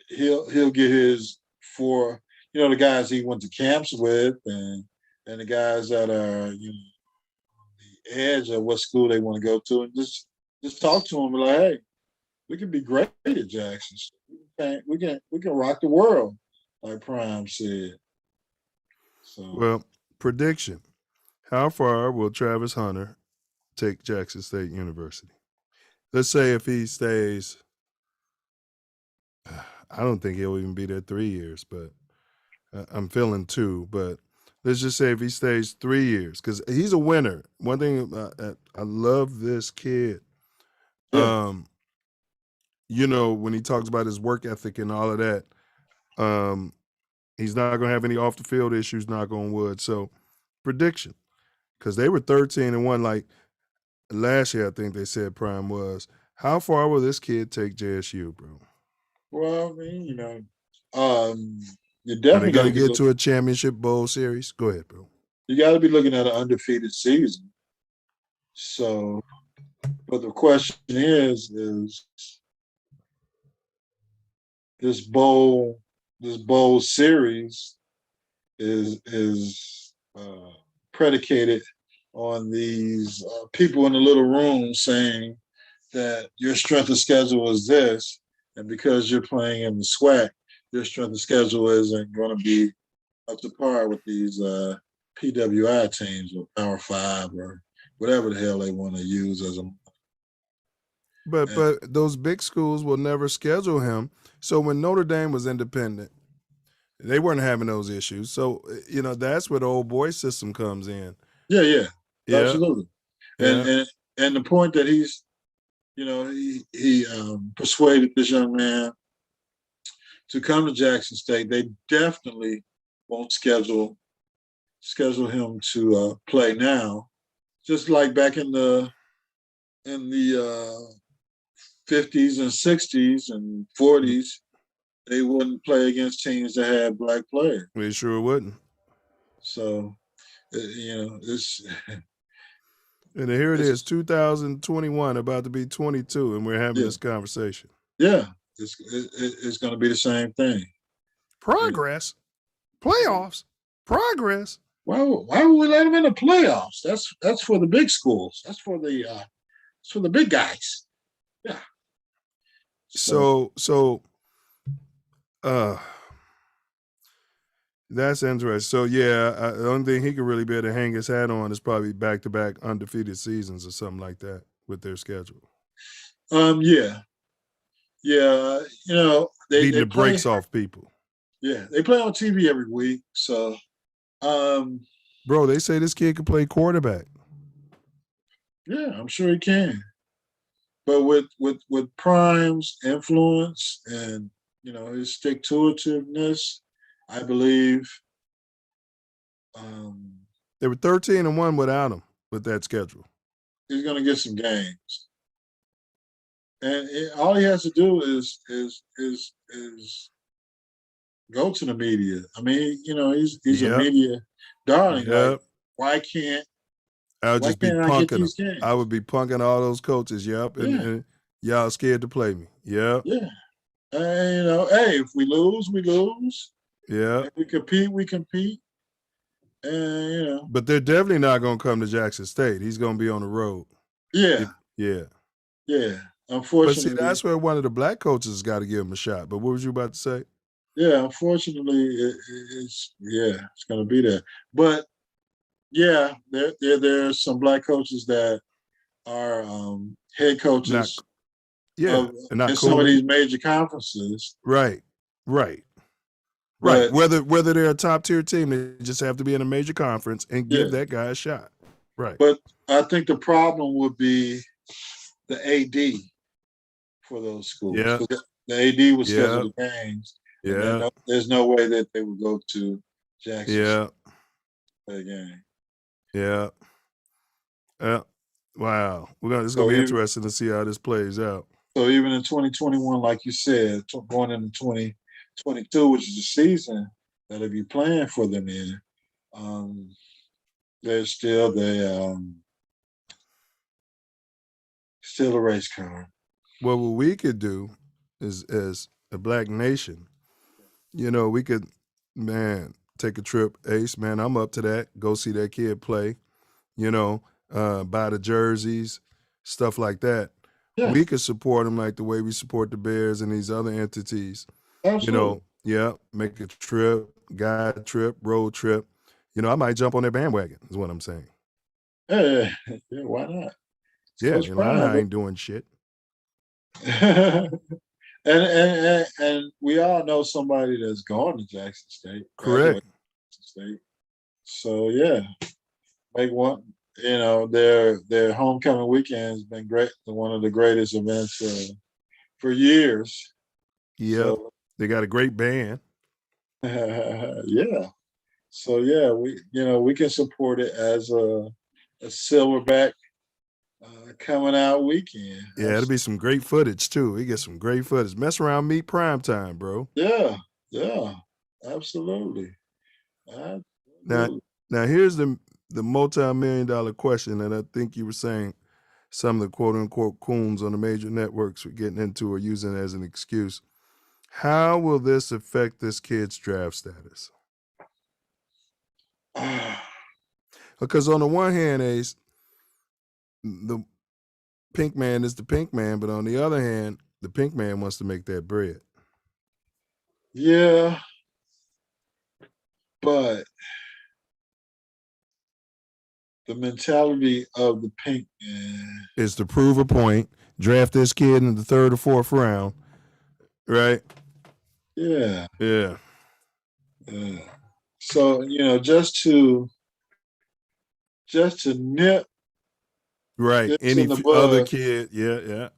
he'll get his 4, the guys he went to camps with and the guys that are, the edge of what school they want to go to, and just talk to them like, hey, we can be great at Jackson. We can rock the world, like Prime said. So, well, prediction. How far will Travis Hunter take Jackson State University? Let's say if he stays, I don't think he'll even be there 3 years, but I'm feeling 2. But let's just say if he stays 3 years, because he's a winner. One thing, I love this kid. Yeah. When he talks about his work ethic and all of that, he's not going to have any off the field issues, knock on wood. So prediction. Because they were 13-1, like last year, I think they said Prime was. How far will this kid take JSU, bro? Well, I mean, you're Are they definitely going to get to a championship bowl series? Go ahead, bro. You got to be looking at an undefeated season. So, but the question is this bowl series is predicated on these people in the little room saying that your strength of schedule is this, and because you're playing in the SWAC, your strength of schedule isn't going to be up to par with these PWI teams or Power 5 or whatever the hell they want to use as a. But those big schools will never schedule him. So when Notre Dame was independent, they weren't having those issues. So, that's where the old boy system comes in. Yeah. Absolutely. Yeah. And the point that he's, he persuaded this young man to come to Jackson State, they definitely won't schedule him to play now. Just like back in the 50s and 60s and 40s, they wouldn't play against teams that had black players. We sure wouldn't. So, it's. And here it is, 2021, about to be 22, and we're having this conversation. Yeah, it's going to be the same thing. Progress, playoffs, progress. Why would we let them in the playoffs? That's for the big schools. That's for the It's for the big guys. Yeah. So that's interesting. So yeah, the only thing he could really be able to hang his hat on is probably back-to-back undefeated seasons or something like that with their schedule. Yeah. You know, Beating they the play. brakes off people. Yeah, they play on TV every week. So, bro, they say this kid can play quarterback. Yeah, I'm sure he can. But with Prime's influence and his stick-to-itiveness, I believe. They were 13-1 without him with that schedule. He's going to get some games, and all he has to do is go to the media. I mean, he's a media darling. Like, why can't I would just be I get punking these them. games? I would be punking all those coaches. Yep, and y'all scared to play me. Yep. Yeah. Hey, if we lose, we lose. Yeah. If we compete, we compete. And But they're definitely not going to come to Jackson State. He's going to be on the road. Yeah. Yeah. Unfortunately, but see, that's where one of the black coaches got to give him a shot. But what was you about to say? Yeah, unfortunately, it's going to be there. But yeah, there's some black coaches that are head coaches. Not in cool. Some of these major conferences. Right. But, whether they're a top tier team, they just have to be in a major conference and give that guy a shot. Right. But I think the problem would be the AD for those schools. Yeah. The AD would schedule the games. Yeah. There's no way that they would go to Jackson State to play a game. Yeah. Wow. It's going to be interesting to see how this plays out. So even in 2021, like you said, going into 2022, which is the season that'll be playing for them in, there's still still a race car. Well, what we could do is, as a black nation, we could, take a trip. Ace, man, I'm up to that. Go see that kid play, buy the jerseys, stuff like that. Yeah. We could support them like the way we support the Bears and these other entities. Absolutely. Make a trip, guide trip, road trip. I might jump on their bandwagon is what I'm saying. Yeah, why not? I ain't doing shit. and we all know somebody that's gone to Jackson State. Correct. So yeah, make one. Their homecoming weekend has been great. One of the greatest events for years. Yeah, so, they got a great band. Yeah. So yeah, we can support it as a silverback coming out weekend. Yeah, it'll be some great footage too. We get some great footage. Mess around, meet prime time, bro. Yeah, absolutely. Now here's the multi-million-dollar question, and I think you were saying some of the quote-unquote coons on the major networks were getting into or using it as an excuse. How will this affect this kid's draft status? Because on the one hand, Ace, the pink man is the pink man, but on the other hand, the pink man wants to make that bread. Yeah, but the mentality of the pink man is to prove a point, draft this kid in the 3rd or 4th round, right? Yeah. So just to nip right any other kid, yeah.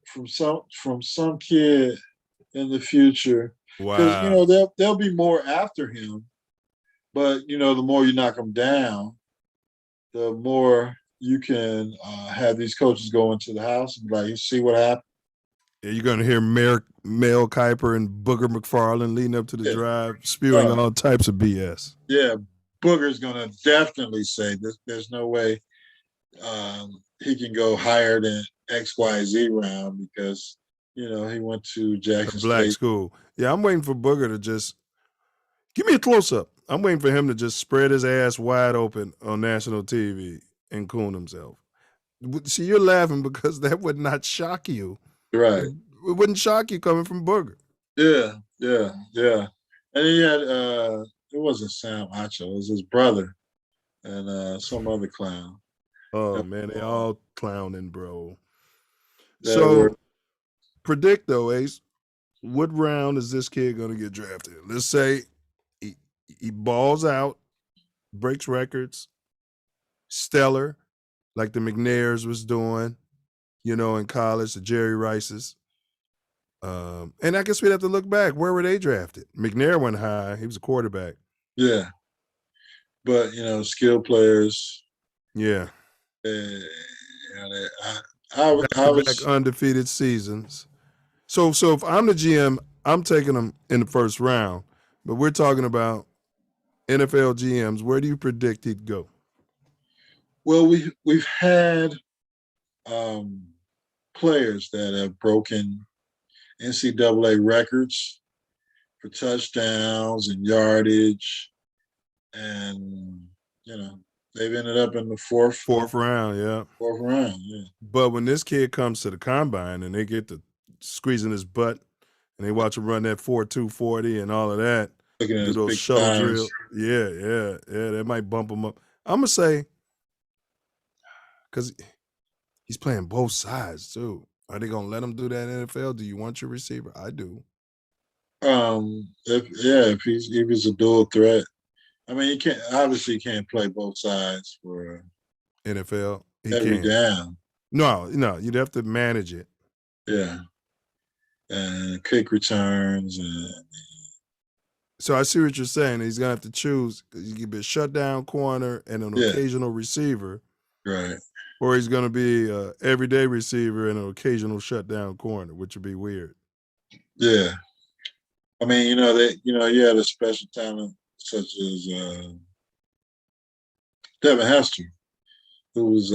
From some kid in the future, because there'll be more after him, but the more you knock him down, the more you can have these coaches go into the house and be like, you see what happened. Yeah, you're going to hear Mel Kiper and Booger McFarland leading up to the drive, spewing all types of BS. Yeah, Booger's going to definitely say there's no way he can go higher than XYZ round because, he went to Jackson State. Black school. Yeah, I'm waiting for Booger to just give me a close-up. I'm waiting for him to just spread his ass wide open on national TV and coon himself. See, you're laughing because that would not shock you. Right. It wouldn't shock you coming from Booger. Yeah. And he had it wasn't Sam Acho, it was his brother and some other clown. Oh man, they all clowning, bro. That So were predict though, Ace, what round is this kid gonna get drafted? Let's say he balls out, breaks records, stellar, like the McNairs was doing, in college, the Jerry Rices. And I guess we'd have to look back. Where were they drafted? McNair went high. He was a quarterback. yeah. But skilled players. Yeah. I Back-to-back was undefeated seasons. So if I'm the GM, I'm taking them in the first round. But we're talking about NFL GMs. Where do you predict he'd go? well, we've had players that have broken NCAA records for touchdowns and yardage, and they've ended up in the fourth round. Yeah. Fourth round, yeah. But when this kid comes to the combine and they get to squeezing his butt and they watch him run that 4.2 40 and all of that, Looking at do his those big shuttle thighs. drills. Yeah. That might bump him up. I'm gonna say, because he's playing both sides too. Are they gonna let him do that in NFL? Do you want your receiver? I do. If he's a dual threat, I mean, he can't play both sides for NFL. He every can't. down. No, you'd have to manage it. Yeah, and kick returns and. So I see what you're saying. He's gonna have to choose. He could be a shutdown corner and an occasional receiver, right? Or he's gonna be an everyday receiver and an occasional shutdown corner, which would be weird. Yeah, I mean, you had a special talent such as Devin Hester, who was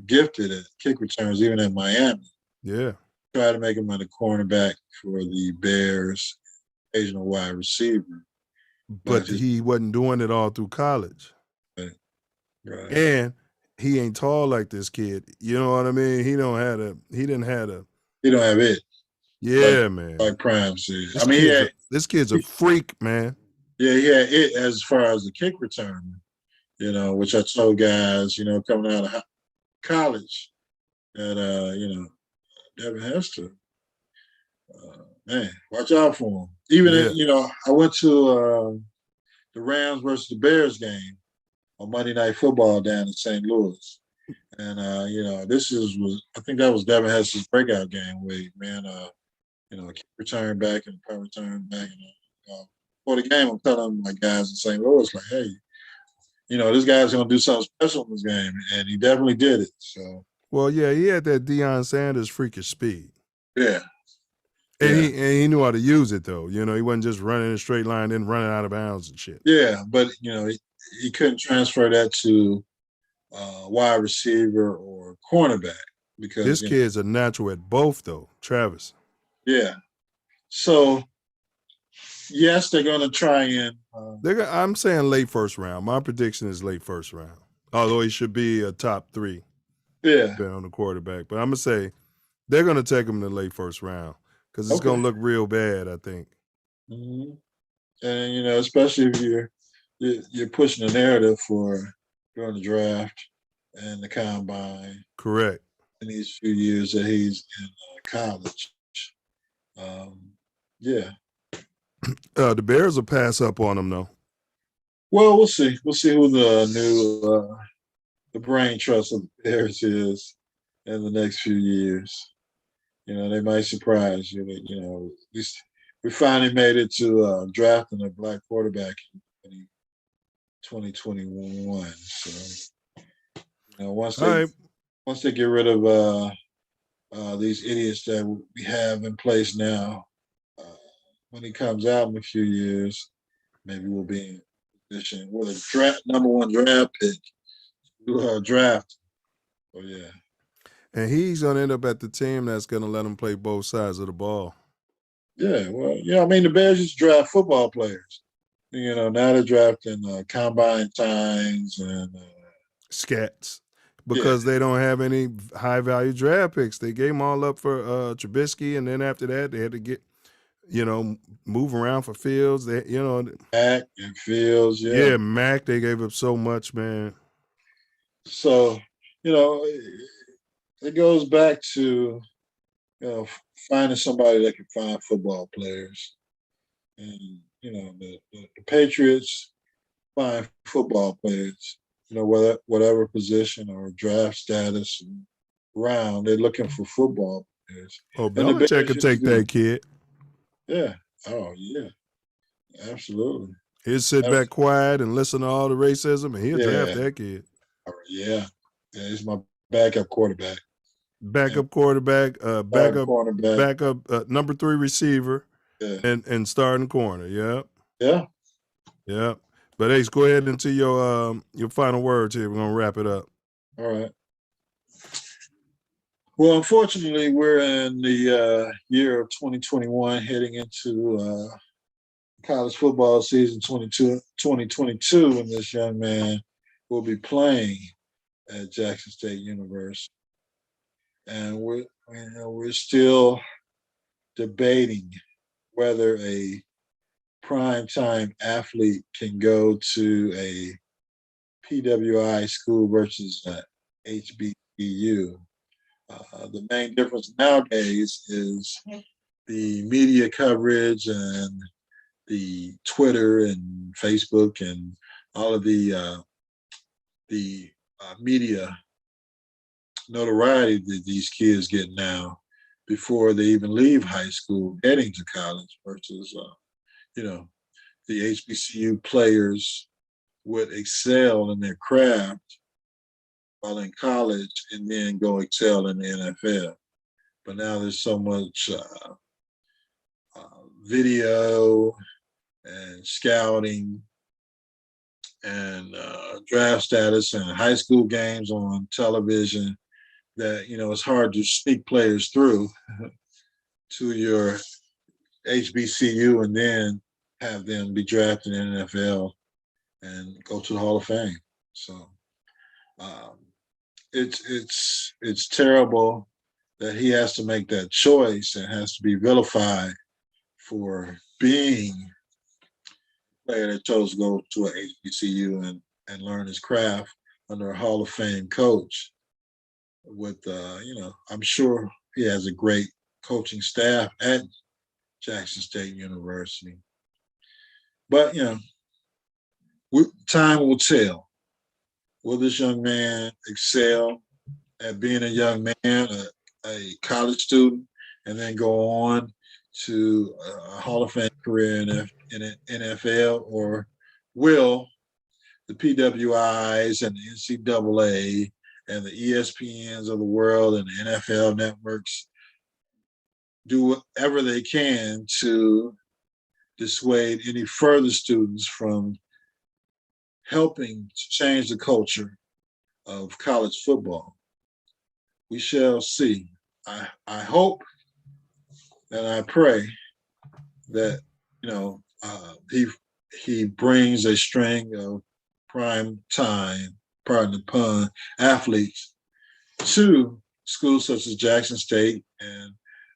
gifted at kick returns even at Miami. Yeah, tried to make him a cornerback for the Bears, occasional wide receiver. But he wasn't doing it all through college. Right. And he ain't tall like this kid. You know what I mean? He don't have it. Yeah, man. Like Prime said. This kid's a freak, man. Yeah, he had it as far as the kick return, which I told guys, coming out of college that, Devin Hester, man, watch out for him. Even, I went to the Rams versus the Bears game on Monday Night Football down in St. Louis. And, I think that was Devin Hester's breakout game where, kick return back and punt return back. And, for the game, I'm telling my guys in St. Louis, like, hey, this guy's going to do something special in this game. And he definitely did it. So. Well, yeah, he had that Deion Sanders freakish speed. Yeah. And he knew how to use it, though. He wasn't just running in a straight line, then running out of bounds and shit. Yeah, but, he couldn't transfer that to wide receiver or cornerback because this kid's a natural at both, though, Travis. Yeah. So, yes, they're going to try and. I'm saying late first round. My prediction is late first round, although he should be a top 3. Yeah. Depending on the quarterback. But I'm going to say they're going to take him in the late first round because it's going to look real bad, I think. Mm-hmm. And, especially if you're pushing the narrative for during the draft and the combine. Correct. In these few years that he's in college. Yeah. The Bears will pass up on him, though. Well, we'll see. We'll see who the new the brain trust of the Bears is in the next few years. They might surprise you. At least we finally made it to drafting a black quarterback in 2021. So, once they get rid of these idiots that we have in place now, when he comes out in a few years, maybe we'll be in position with a number 1 draft pick to draft. Oh yeah. And he's going to end up at the team that's going to let him play both sides of the ball. Yeah, well, the Bears just draft football players. Now they're drafting combine times and scats. because they don't have any high value draft picks. They gave them all up for Trubisky, and then after that they had to get, move around for Fields. They, Mac and Fields, yeah, Mac. They gave up so much, man. So, it goes back to finding somebody that can find football players, and the Patriots find football players. Whatever position or draft status and round, they're looking for football players. Oh, And the Belichick Bears could used to take do that it. kid. Yeah. Oh, yeah. Absolutely. He'll sit back quiet and listen to all the racism, and he'll draft Yeah. that kid. Yeah. Yeah, he's my backup quarterback. Backup quarterback, backup cornerback. number 3 receiver, Yeah. and starting corner. Yep. Yeah. Yep. But Ace, go ahead into your final words here. We're gonna wrap it up. All right. Well, unfortunately, we're in the year of 2021, heading into college football season 2022, and this young man will be playing at Jackson State University. And we're still debating whether a primetime athlete can go to a PWI school versus HBCU. The main difference nowadays is the media coverage and the Twitter and Facebook and all of the media notoriety that these kids get now before they even leave high school heading to college versus the HBCU players would excel in their craft while in college and then go excel in the NFL. But now there's so much video and scouting and draft status and high school games on television that, it's hard to sneak players through to your HBCU and then have them be drafted in the NFL and go to the Hall of Fame. So it's terrible that he has to make that choice and has to be vilified for being a player that chose to go to an HBCU and learn his craft under a Hall of Fame coach. With I'm sure he has a great coaching staff at Jackson State University. But time will tell. Will this young man excel at being a young man, a college student, and then go on to a Hall of Fame career in the NFL, or will the PWIs and the NCAA and the ESPNs of the world and the NFL networks do whatever they can to dissuade any further students from helping to change the culture of college football? We shall see. I hope and I pray that he brings a string of prime time, pardon the pun, athletes to schools such as Jackson State and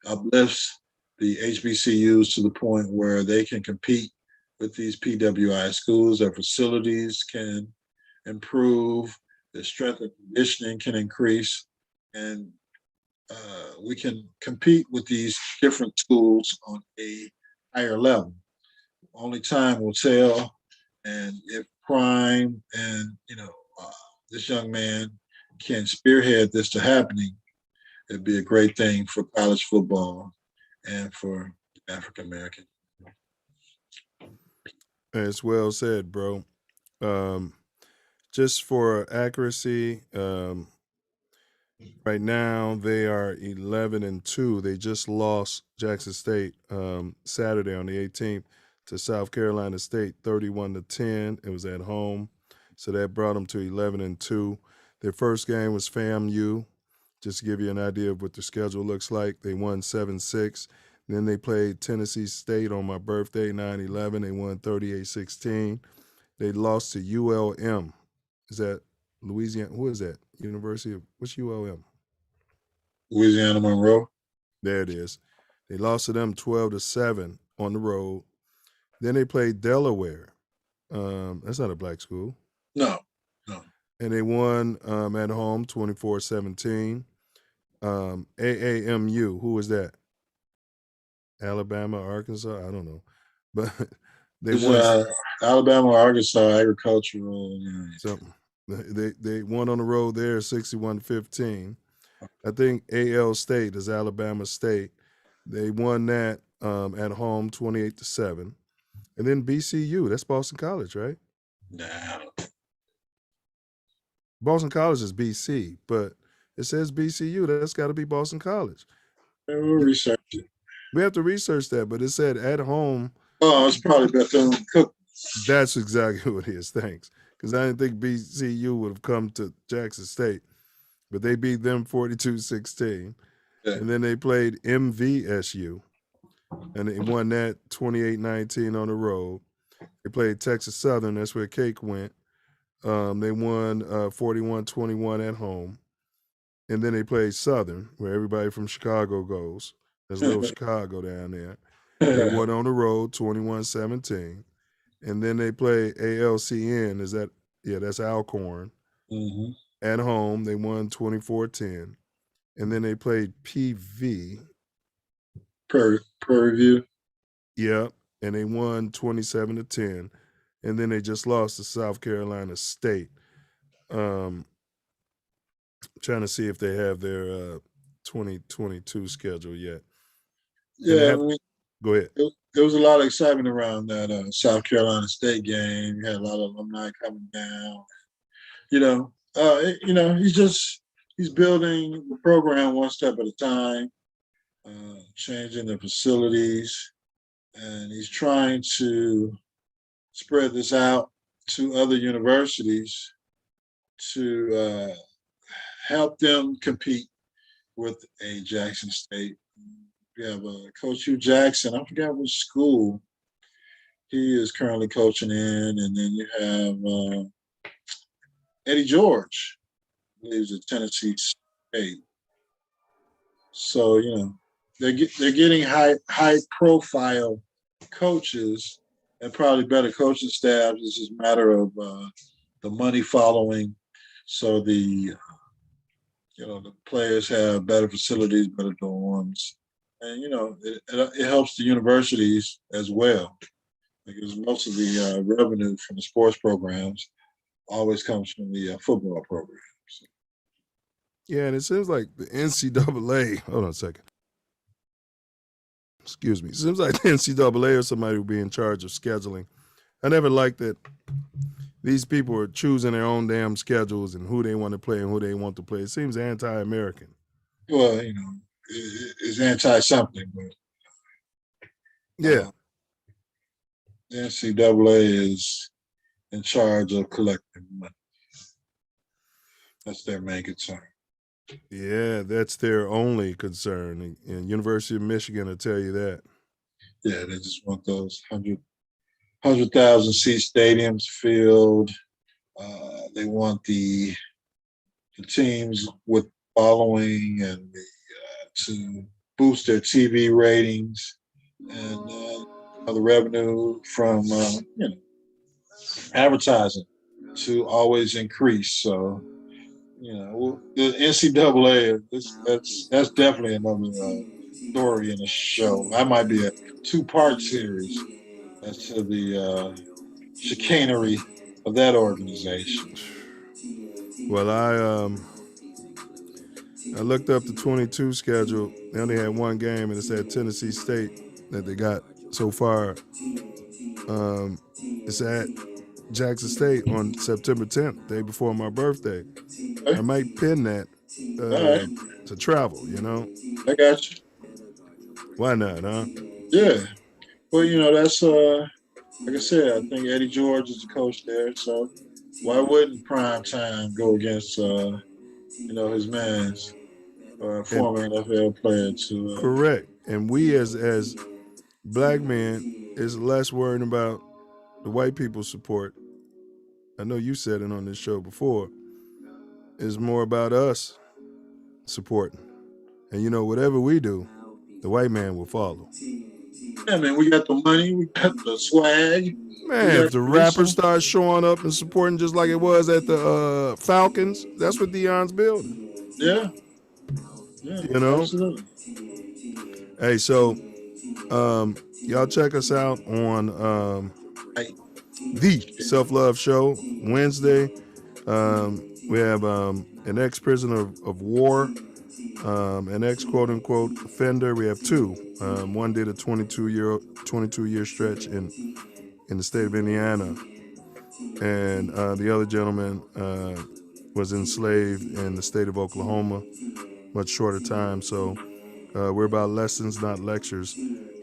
uplifts the HBCUs to the point where they can compete with these PWI schools. Their facilities can improve, their strength and conditioning can increase, and we can compete with these different schools on a higher level. Only time will tell, and if Prime and this young man can spearhead this to happening, it'd be a great thing for college football and for African American. It's well said, bro. Just for accuracy, right now they are 11-2. They just lost Jackson State Saturday on the 18th to South Carolina State 31-10. It was at home, so that brought them to 11-2. Their first game was FAMU. Just to give you an idea of what the schedule looks like, they won 7-6. Then they played Tennessee State on my birthday, 9/11. They won 38-16. They lost to ULM. Is that Louisiana? Who is that? University of, what's UOM? Louisiana Monroe. There it is. They lost to them 12-7 on the road. Then they played Delaware. That's not a black school. No. And they won at home 24-17. AAMU, who was that? Alabama, Arkansas? I don't know. But they It's won Alabama, Arkansas agricultural. something. They won on the road there 61-15. I think AL State is Alabama State. They won that at home 28-7. And then BCU, that's Boston College, right? Nah. Boston College is BC, but it says BCU. That's got to be Boston College. We'll research it. We have to research that, but it said at home. Oh, it's probably Bethune Cook. That's exactly what it is. Thanks. Because I didn't think BCU would have come to Jackson State, but they beat them 42-16. Yeah. And then they played MVSU, and they won that 28-19 on the road. They played Texas Southern. That's where Cake went. They won 41-21 at home. And then they played Southern, where everybody from Chicago goes. There's little Chicago down there. They won on the road 21-17. And then they play ALCN. That's Alcorn. Mm-hmm. At home, they won 24-10. And then they played PV. Prairie View. Yep. And they won 27-10. And then they just lost to South Carolina State. Trying to see if they have their 2022 schedule yet. Yeah, go ahead. There was a lot of excitement around that South Carolina State game. You had a lot of alumni coming down. He's building the program one step at a time, changing the facilities, and he's trying to spread this out to other universities to help them compete with a Jackson State. We have Coach Hugh Jackson. I forgot which school he is currently coaching in, and then you have Eddie George, who lives at Tennessee State. So they're getting high profile coaches and probably better coaching staffs. It's just a matter of the money following. So the players have better facilities, better dorms, and it helps the universities as well, because most of the revenue from the sports programs always comes from the football programs. Yeah, and it seems like the NCAA. Hold on a second. Excuse me. It seems like the NCAA or somebody would be in charge of scheduling. I never liked that these people are choosing their own damn schedules and who they want to play and who they want to play. It seems anti-American. Well, it's anti-something, but yeah, the NCAA is in charge of collecting money. That's their main concern. Yeah, that's their only concern. And University of Michigan will tell you that. Yeah, they just want those 100,000 seat stadiums filled. They want the teams with following and to boost their TV ratings and the revenue from advertising to always increase. So the NCAA, that's definitely another story in a show. That might be a 2-part series as to the chicanery of that organization. Well, I looked up the 22 schedule. They only had one game, and it said Tennessee State that they got so far. It's at Jackson State on September 10th, day before my birthday. Okay. I might pin that to travel, I got you. Why not, huh? Yeah. Well, that's like I said, I think Eddie George is the coach there, so why wouldn't prime time go against his man's former NFL player to correct. And we as black men is less worried about the white people's support. I know you said it on this show before. is more about us supporting. And you know, whatever we do, the white man will follow. Yeah, man, we got the money, we got the swag. Man, if the rappers start showing up and supporting just like it was at the Falcons, that's what Deon's building. Yeah. Yeah, you know? absolutely. Hey, so y'all check us out on the Self Love Show Wednesday. We have an ex-prisoner of war, an ex-quote unquote offender. We have two. One did a 22-year stretch in the state of Indiana, and the other gentleman was enslaved in the state of Oklahoma, much shorter time. So we're about lessons, not lectures.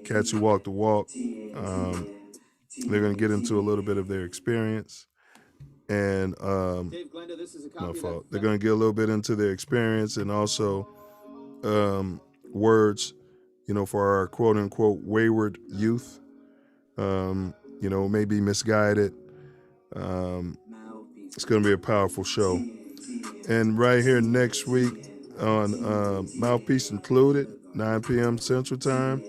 Cats who walk the walk. They're going to get into a little bit of their experience, and my fault. They're going to get a little bit into their experience, and also words, for our quote unquote wayward youth. Maybe misguided. It's going to be a powerful show. And right here next week on Mouthpiece Included, 9 p.m. Central Time,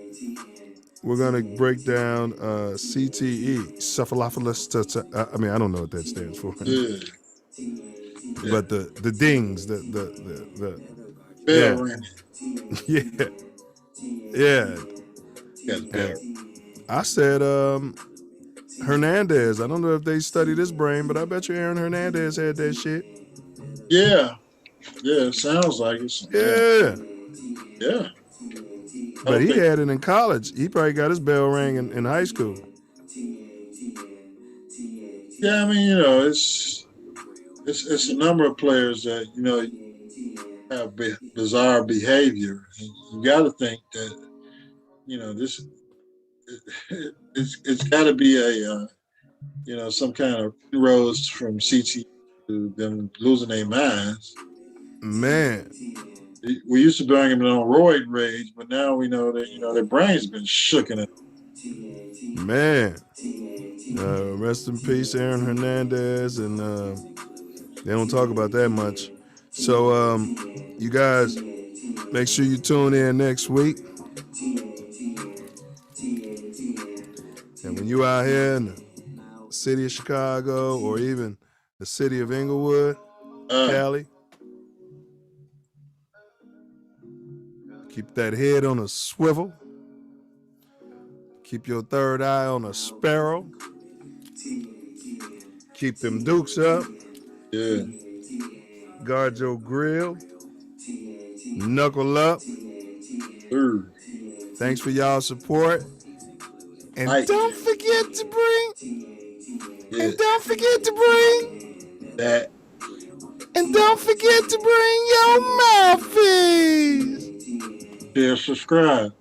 we're going to break down CTE, cephalophilis. I don't know what that stands for. Yeah. But the dings, the bell ringing. Yeah. Yeah. I said Hernandez. I don't know if they studied his brain, but I bet you Aaron Hernandez had that shit. Yeah. Yeah, it sounds like it. Yeah. But he had it in college. He probably got his bell rang in high school. Yeah, it's a number of players that, have bizarre behavior. And you got to think that, this it's got to be a some kind of rose from CT to them losing their minds. Man, we used to bring them on roid rage, but now we know that their brains been shooken up. Man, rest in peace, Aaron Hernandez, and they don't talk about that much. So you guys, make sure you tune in next week. And when you out here in the city of Chicago or even the city of Inglewood, Cali, keep that head on a swivel. Keep your third eye on a sparrow. Keep them dukes up. Yeah. Guard your grill. Knuckle up. Thanks for y'all support. And don't forget to bring. Yeah. And don't forget to bring. That. And don't forget to bring your mouthpiece. Yeah, subscribe.